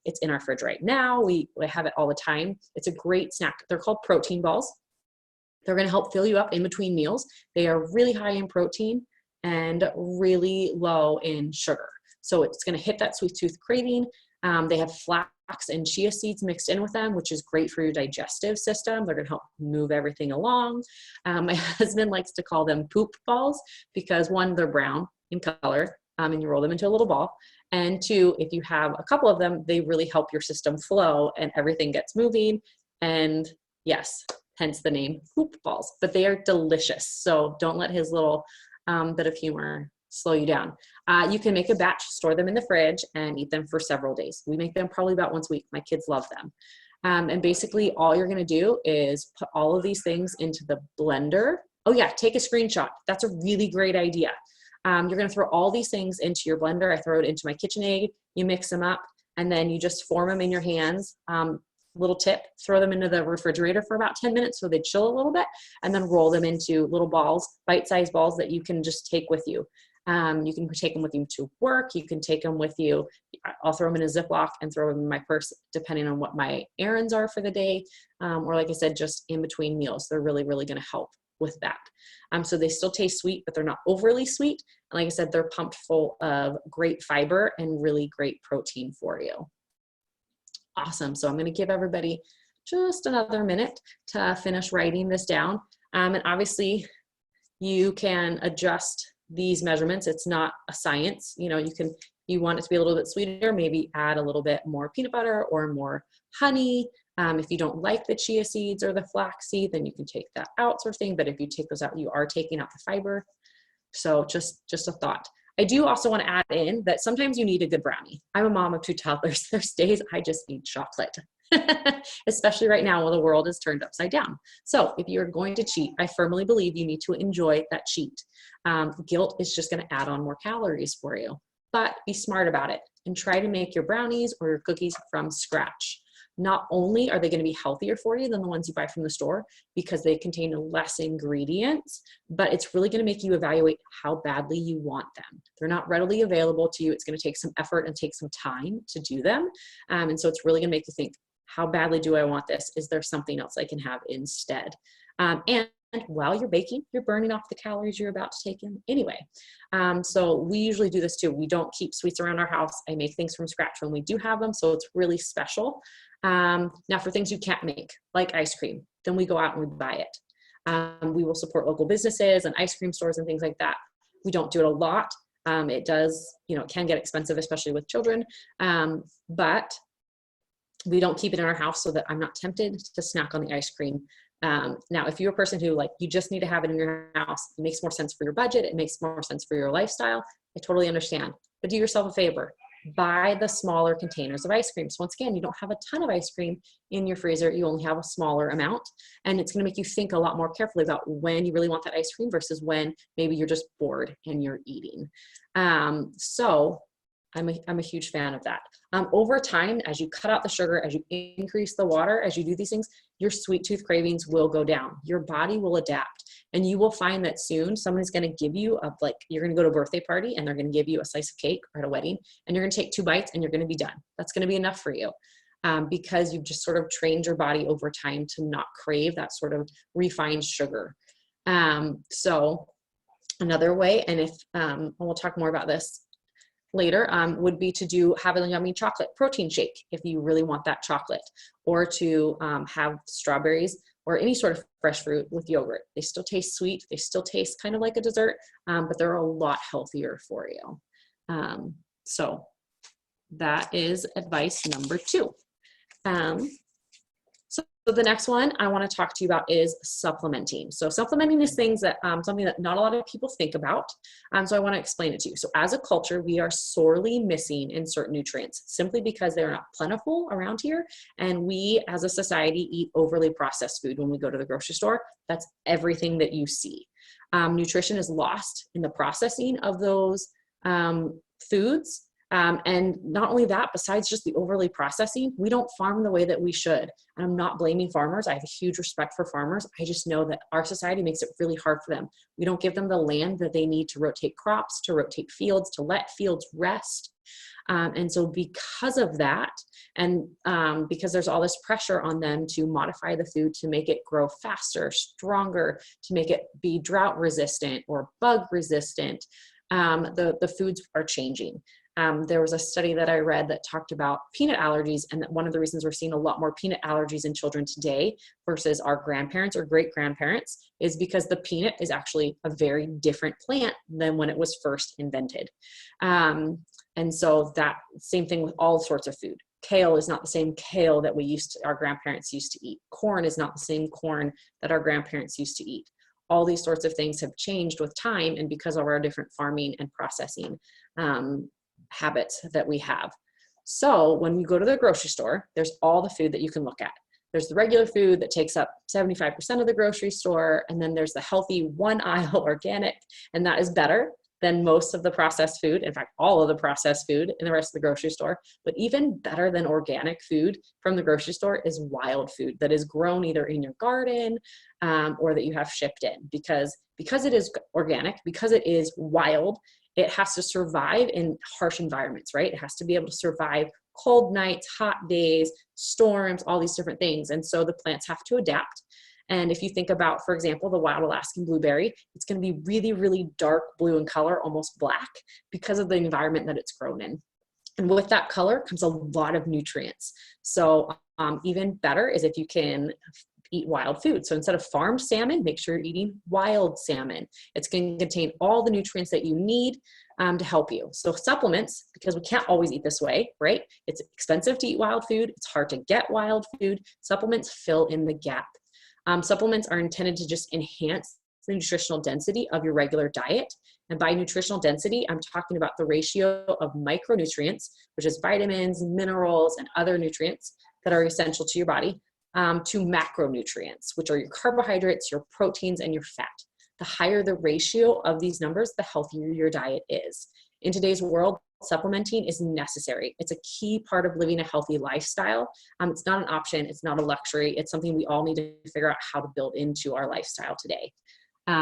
it's in our fridge right now. We have it all the time. It's a great snack. They're called protein balls. They're going to help fill you up in between meals. They are really high in protein and really low in sugar. So it's going to hit that sweet tooth craving. They have flour and chia seeds mixed in with them, which is great for your digestive system. They're going to help move everything along. My husband likes to call them poop balls because one, they're brown in color, and you roll them into a little ball. And two, if you have a couple of them, they really help your system flow and everything gets moving. And yes, hence the name poop balls, but they are delicious. So don't let his little bit of humor slow you down. You can make a batch, store them in the fridge, and eat them for several days. We make them probably about once a week. My kids love them. And basically all you're gonna do is put all of these things into the blender. Oh yeah, take a screenshot. That's a really great idea. You're gonna throw all these things into your blender. I throw it into my KitchenAid, you mix them up, and then you just form them in your hands. Little tip, throw them into the refrigerator for about 10 minutes so they chill a little bit, and then roll them into little balls, bite-sized balls that you can just take with you. You can take them with you to work. You can take them with you. I'll throw them in a Ziploc and throw them in my purse, depending on what my errands are for the day. Or like I said, just in between meals. They're really, really going to help with that. So they still taste sweet, but they're not overly sweet. And like I said, they're pumped full of great fiber and really great protein for you. Awesome. So I'm going to give everybody just another minute to finish writing this down. And obviously you can adjust these measurements. It's not a science. You know, you want it to be a little bit sweeter, maybe add a little bit more peanut butter or more honey. If you don't like the chia seeds or the flax seed, then you can take that out, sort of thing. But if you take those out, you are taking out the fiber. So just a thought. I do also want to add in that sometimes you need a good brownie. I'm a mom of 2 toddlers. There's days I just need chocolate, especially right now when the world is turned upside down. So if you're going to cheat, I firmly believe you need to enjoy that cheat. Guilt is just going to add on more calories for you, but be smart about it and try to make your brownies or your cookies from scratch. Not only are they going to be healthier for you than the ones you buy from the store because they contain less ingredients, but it's really going to make you evaluate how badly you want them. They're not readily available to you. It's going to take some effort and take some time to do them. And so it's really going to make you think, how badly do I want this? Is there something else I can have instead? And while you're baking, you're burning off the calories you're about to take in anyway. So we usually do this too. We don't keep sweets around our house. I make things from scratch when we do have them, so it's really special. Now for things you can't make, like ice cream, then we go out and we buy it. We will support local businesses and ice cream stores and things like that. We don't do it a lot. It does, it can get expensive, especially with children, but we don't keep it in our house so that I'm not tempted to snack on the ice cream. Now, if you're a person who you just need to have it in your house, it makes more sense for your budget, it makes more sense for your lifestyle, I totally understand. But do yourself a favor, buy the smaller containers of ice cream. So once again, you don't have a ton of ice cream in your freezer, you only have a smaller amount, and it's gonna make you think a lot more carefully about when you really want that ice cream versus when maybe you're just bored and you're eating. So I'm a huge fan of that. Over time, as you cut out the sugar, as you increase the water, as you do these things, your sweet tooth cravings will go down. Your body will adapt, and you will find that soon someone's going to give you you're going to go to a birthday party and they're going to give you a slice of cake or at a wedding, and you're going to take 2 bites and you're going to be done. That's going to be enough for you because you've just sort of trained your body over time to not crave that sort of refined sugar. So another way, and we'll talk more about this later, would be to have a yummy chocolate protein shake if you really want that chocolate, or to have strawberries or any sort of fresh fruit with yogurt. They still taste sweet, they still taste kind of like a dessert, but they're a lot healthier for you. So that is advice number 2. So the next one I want to talk to you about is supplementing. So supplementing is something that not a lot of people think about. So I want to explain it to you. So as a culture, we are sorely missing in certain nutrients simply because they're not plentiful around here. And we as a society eat overly processed food when we go to the grocery store. That's everything that you see. Nutrition is lost in the processing of those foods. And not only that, besides just the overly processing, we don't farm the way that we should. And I'm not blaming farmers. I have a huge respect for farmers. I just know that our society makes it really hard for them. We don't give them the land that they need to rotate crops, to rotate fields, to let fields rest. And so because of that, and because there's all this pressure on them to modify the food to make it grow faster, stronger, to make it be drought resistant or bug resistant, the foods are changing. There was a study that I read that talked about peanut allergies, and that one of the reasons we're seeing a lot more peanut allergies in children today versus our grandparents or great-grandparents is because the peanut is actually a very different plant than when it was first invented. And so that same thing with all sorts of food. Kale is not the same kale that our grandparents used to eat. Corn is not the same corn that our grandparents used to eat. All these sorts of things have changed with time and because of our different farming and processing habits that we have. So when you go to the grocery store, there's all the food that you can look at. There's the regular food that takes up 75% of the grocery store, and then there's the healthy one aisle organic, and that is better than most of the processed food. In fact, all of the processed food in the rest of the grocery store. But even better than organic food from the grocery store is wild food that is grown either in your garden or that you have shipped in. Because it is organic, because it is wild, it has to survive in harsh environments, right? It has to be able to survive cold nights, hot days, storms, all these different things. And so the plants have to adapt. And if you think about, for example, the wild Alaskan blueberry, it's going to be really, really dark blue in color, almost black, because of the environment that it's grown in. And with that color comes a lot of nutrients. So even better is if you can eat wild food. So instead of farmed salmon, make sure you're eating wild salmon. It's going to contain all the nutrients that you need to help you. So supplements, because we can't always eat this way, right? It's expensive to eat wild food. It's hard to get wild food. Supplements fill in the gap. Supplements are intended to just enhance the nutritional density of your regular diet. And by nutritional density, I'm talking about the ratio of micronutrients, which is vitamins, minerals, and other nutrients that are essential to your body, to macronutrients, which are your carbohydrates, your proteins, and your fat. The higher the ratio of these numbers, the healthier your diet is. In today's world, supplementing is necessary. It's a key part of living a healthy lifestyle. It's not an option. It's not a luxury. It's something we all need to figure out how to build into our lifestyle today.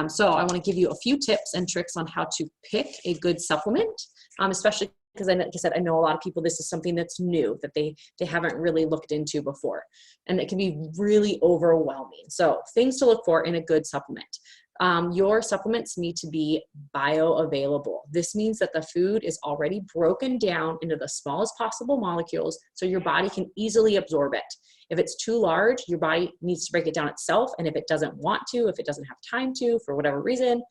So I want to give you a few tips and tricks on how to pick a good supplement, especially because, like I said, I know a lot of people, this is something that's new that they haven't really looked into before. And it can be really overwhelming. So things to look for in a good supplement. Your supplements need to be bioavailable. This means that the food is already broken down into the smallest possible molecules so your body can easily absorb it. If it's too large, your body needs to break it down itself. And if it doesn't want to, if it doesn't have time to, for whatever reason,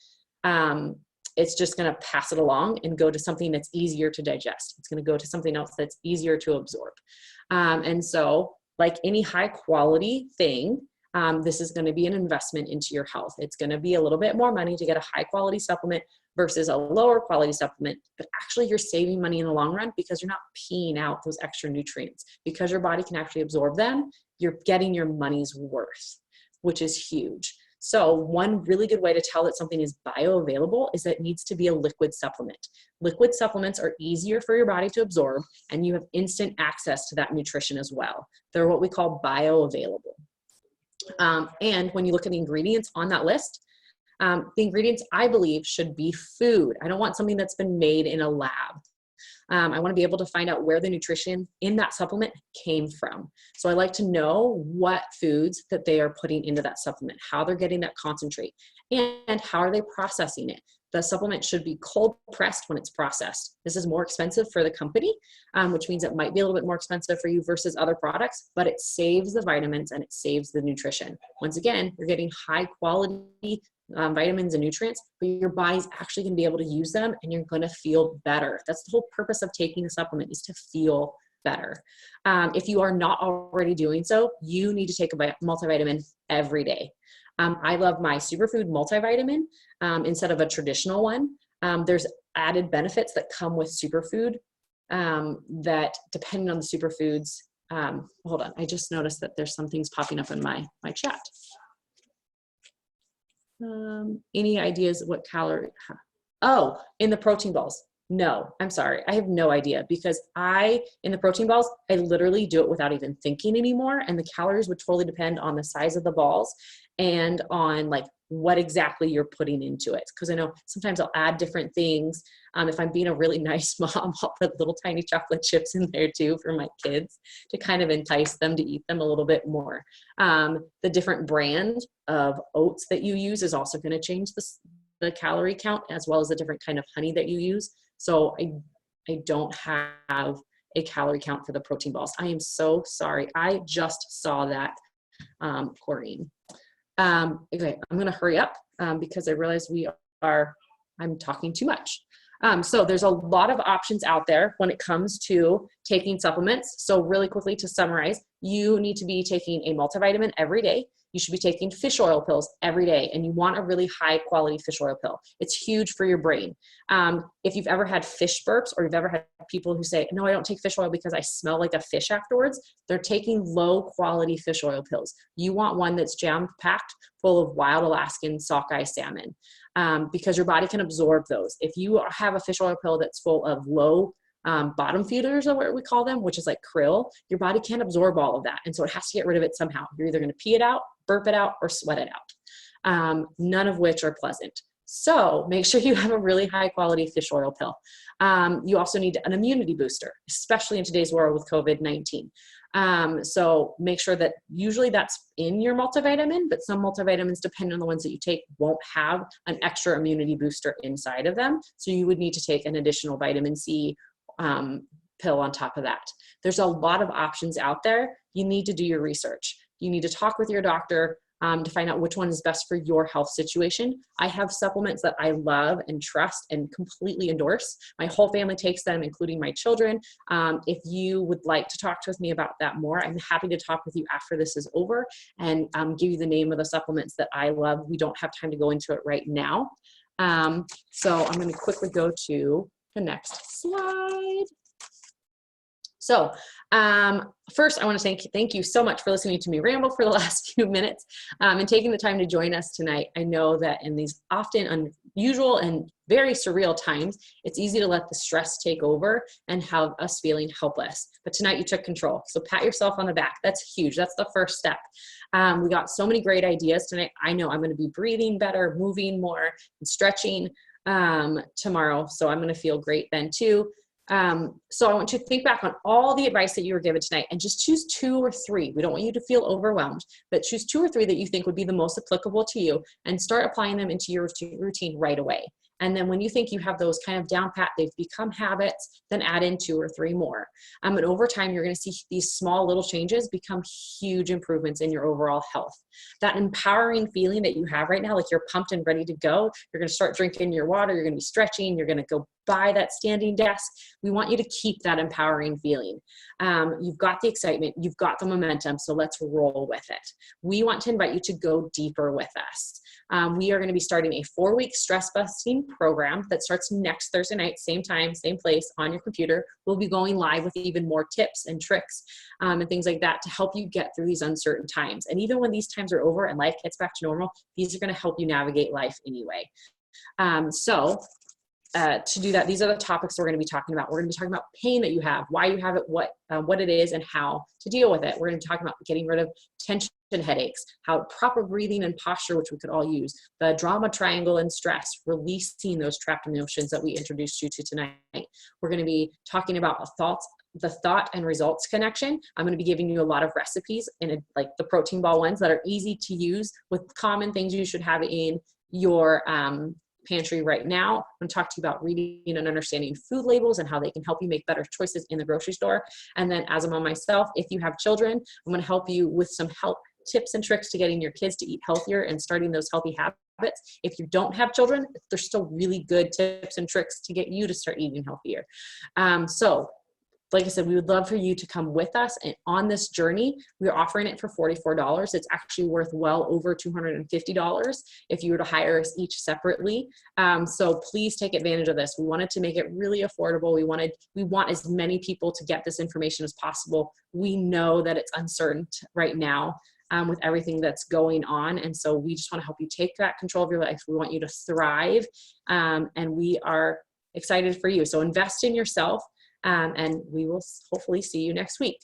it's just going to pass it along and go to something that's easier to digest. It's going to go to something else that's easier to absorb. And so, like any high quality thing, this is going to be an investment into your health. It's going to be a little bit more money to get a high quality supplement versus a lower quality supplement, but actually you're saving money in the long run because you're not peeing out those extra nutrients. Because your body can actually absorb them, you're getting your money's worth, which is huge. So one really good way to tell that something is bioavailable is that it needs to be a liquid supplement. Liquid supplements are easier for your body to absorb, and you have instant access to that nutrition as well. They're what we call bioavailable. And when you look at the ingredients on that list, the ingredients, I believe, should be food. I don't want something that's been made in a lab. I want to be able to find out where the nutrition in that supplement came from. So I like to know what foods that they are putting into that supplement, how they're getting that concentrate, and how are they processing it. The supplement should be cold pressed when it's processed. This is more expensive for the company, which means it might be a little bit more expensive for you versus other products, but it saves the vitamins and it saves the nutrition. Once again, you're getting high quality vitamins and nutrients, but your body's actually going to be able to use them and you're going to feel better. That's the whole purpose of taking a supplement, is to feel better. If you are not already doing so, you need to take a multivitamin every day. I love my superfood multivitamin instead of a traditional one. There's added benefits that come with superfood that, depending on the superfoods, hold on, I just noticed that there's some things popping up in my chat. Any ideas what calorie? Oh, in the protein balls. No, I'm sorry. I have no idea, because in the protein balls, I literally do it without even thinking anymore. And the calories would totally depend on the size of the balls and on like what exactly you're putting into it. Because I know sometimes I'll add different things. If I'm being a really nice mom, I'll put little tiny chocolate chips in there too for my kids to kind of entice them to eat them a little bit more. The different brand of oats that you use is also going to change the calorie count, as well as the different kind of honey that you use. So I don't have a calorie count for the protein balls. I am so sorry. I just saw that, Corrine. Okay, I'm gonna hurry up because I realize I'm talking too much. So there's a lot of options out there when it comes to taking supplements. So really quickly to summarize, you need to be taking a multivitamin every day. You should be taking fish oil pills every day, and you want a really high quality fish oil pill. It's huge for your brain. If you've ever had fish burps, or you've ever had people who say, no, I don't take fish oil because I smell like a fish afterwards, they're taking low quality fish oil pills. You want one that's jam packed full of wild Alaskan sockeye salmon, because your body can absorb those. If you have a fish oil pill that's full of low bottom feeders, or what we call them, which is like krill, your body can't absorb all of that. And so it has to get rid of it somehow. You're either going to pee it out, burp it out, or sweat it out, none of which are pleasant. So make sure you have a really high quality fish oil pill. You also need an immunity booster, especially in today's world with COVID-19. So make sure that usually that's in your multivitamin, but some multivitamins, depending on the ones that you take, won't have an extra immunity booster inside of them. So you would need to take an additional vitamin C pill on top of that. There's a lot of options out there. You need to do your research. You need to talk with your doctor to find out which one is best for your health situation. I have supplements that I love and trust and completely endorse. My whole family takes them, including my children. If you would like to talk with me about that more, I'm happy to talk with you after this is over and give you the name of the supplements that I love. We don't have time to go into it right now. So I'm going to quickly go to the next slide. So first, I want to thank you so much for listening to me ramble for the last few minutes and taking the time to join us tonight. I know that in these often unusual and very surreal times, it's easy to let the stress take over and have us feeling helpless. But tonight you took control. So pat yourself on the back. That's huge. That's the first step. We got so many great ideas tonight. I know I'm going to be breathing better, moving more, and stretching tomorrow. So I'm going to feel great then too. So I want you to think back on all the advice that you were given tonight and just choose 2 or 3. We don't want you to feel overwhelmed, but choose 2 or 3 that you think would be the most applicable to you and start applying them into your routine right away. And then when you think you have those kind of down pat, they've become habits, then add in 2 or 3 more. And over time, you're going to see these small little changes become huge improvements in your overall health. That empowering feeling that you have right now, like you're pumped and ready to go, you're going to start drinking your water, you're going to be stretching, you're going to go by that standing desk. We want you to keep that empowering feeling. You've got the excitement, you've got the momentum, so let's roll with it. We want to invite you to go deeper with us. We are going to be starting a 4-week stress busting program that starts next Thursday night, same time, same place on your computer. We'll be going live with even more tips and tricks and things like that to help you get through these uncertain times. And even when these times are over and life gets back to normal, these are going to help you navigate life anyway. To do that, these are the topics we're going to be talking about. We're going to be talking about pain that you have, why you have it, what it is, and how to deal with it. We're going to be talking about getting rid of tension headaches, how proper breathing and posture, which we could all use, the drama triangle and stress, releasing those trapped emotions that we introduced you to tonight. We're going to be talking about the thought and results connection. I'm going to be giving you a lot of recipes like the protein ball ones that are easy to use with common things you should have in your pantry right now. I'm going to talk to you about reading and understanding food labels and how they can help you make better choices in the grocery store. And then as a mom myself, if you have children, I'm going to help you with some tips and tricks to getting your kids to eat healthier and starting those healthy habits. If you don't have children, there's still really good tips and tricks to get you to start eating healthier. So like I said, we would love for you to come with us and on this journey. We're offering it for $44. It's actually worth well over $250 if you were to hire us each separately. So please take advantage of this. We wanted to make it really affordable. We want as many people to get this information as possible. We know that it's uncertain right now with everything that's going on. And so we just want to help you take that control of your life. We want you to thrive. And we are excited for you. So invest in yourself. And we will hopefully see you next week.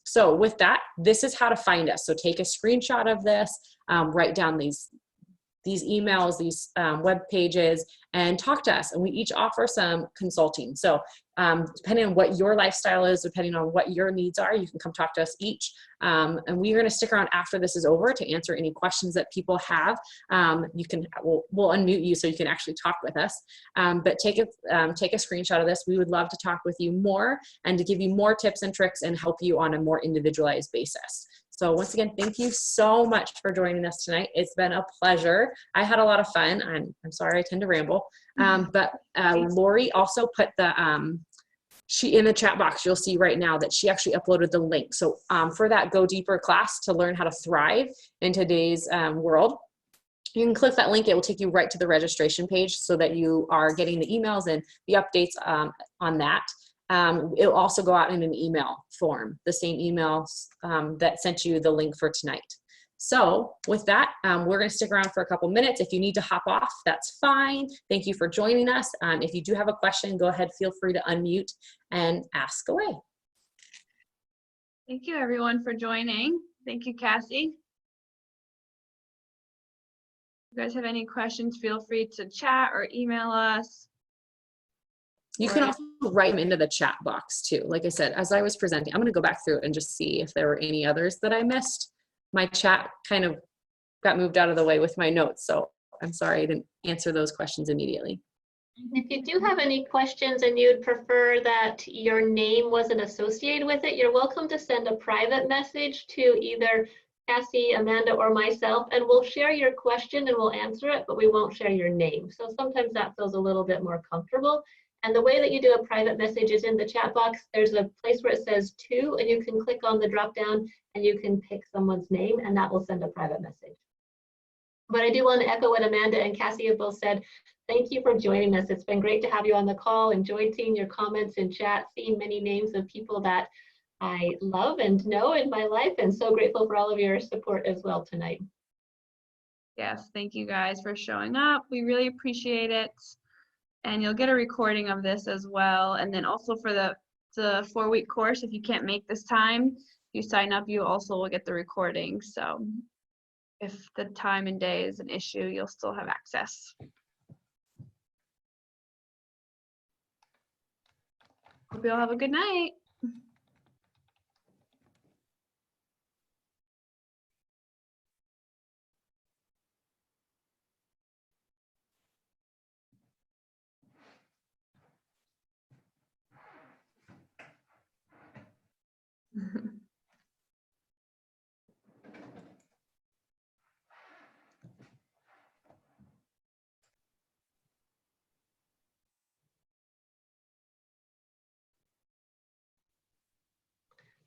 So with that, this is how to find us. So take a screenshot of this, write down these emails, these web pages, and talk to us. And we each offer some consulting. So depending on what your lifestyle is, depending on what your needs are, you can come talk to us each. And we're going to stick around after this is over to answer any questions that people have. We'll unmute you so you can actually talk with us. But take a screenshot of this. We would love to talk with you more and to give you more tips and tricks and help you on a more individualized basis. So once again, thank you so much for joining us tonight. It's been a pleasure. I had a lot of fun. I'm sorry I tend to ramble, but Lori also put she in the chat box. You'll see right now that she actually uploaded the link. So for that Go Deeper class to learn how to thrive in today's world, you can click that link. It will take you right to the registration page so that you are getting the emails and the updates on that. It'll also go out in an email form, the same email that sent you the link for tonight. So with that, we're going to stick around for a couple minutes. If you need to hop off, that's fine. Thank you for joining us. If you do have a question, go ahead, feel free to unmute and ask away. Thank you everyone for joining. Thank you, Cassie. If you guys have any questions, feel free to chat or email us. You can also write them into the chat box too. Like I said, as I was presenting, I'm going to go back through it and just see if there were any others that I missed. My chat kind of got moved out of the way with my notes, so I'm sorry I didn't answer those questions immediately. If you do have any questions and you'd prefer that your name wasn't associated with it, you're welcome to send a private message to either Cassie, Amanda, or myself, and we'll share your question and we'll answer it, but we won't share your name. So sometimes that feels a little bit more comfortable. And the way that you do a private message is in the chat box. There's a place where it says to, and you can click on the drop down and you can pick someone's name and that will send a private message. But I do want to echo what Amanda and Cassie have both said. Thank you for joining us. It's been great to have you on the call. Enjoyed seeing your comments in chat, seeing many names of people that I love and know in my life, and so grateful for all of your support as well tonight. Yes, thank you guys for showing up. We really appreciate it. And you'll get a recording of this as well. And then also for the 4-week course, if you can't make this time, you sign up, you also will get the recording. So if the time and day is an issue, you'll still have access. Hope you all have a good night.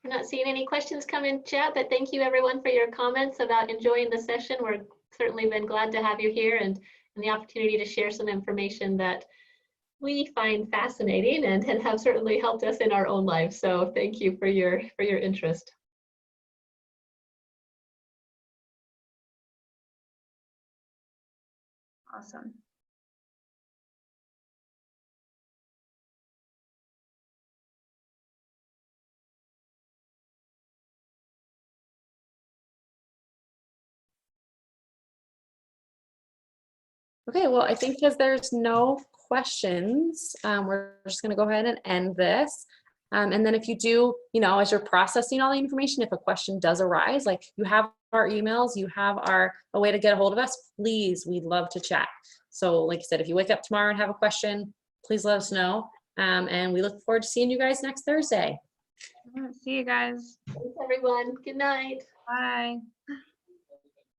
We're not seeing any questions come in chat, but thank you everyone for your comments about enjoying the session. We're certainly been glad to have you here and the opportunity to share some information that we find fascinating and have certainly helped us in our own lives. So thank you for your interest. Awesome. Okay, well, I think because there's no questions, we're just going to go ahead and end this. And then if you do, as you're processing all the information, if a question does arise, like you have our emails, you have a way to get a hold of us, please, we'd love to chat. So like I said, if you wake up tomorrow and have a question, please let us know. And we look forward to seeing you guys next Thursday. See you guys. Thanks everyone. Good night. Bye.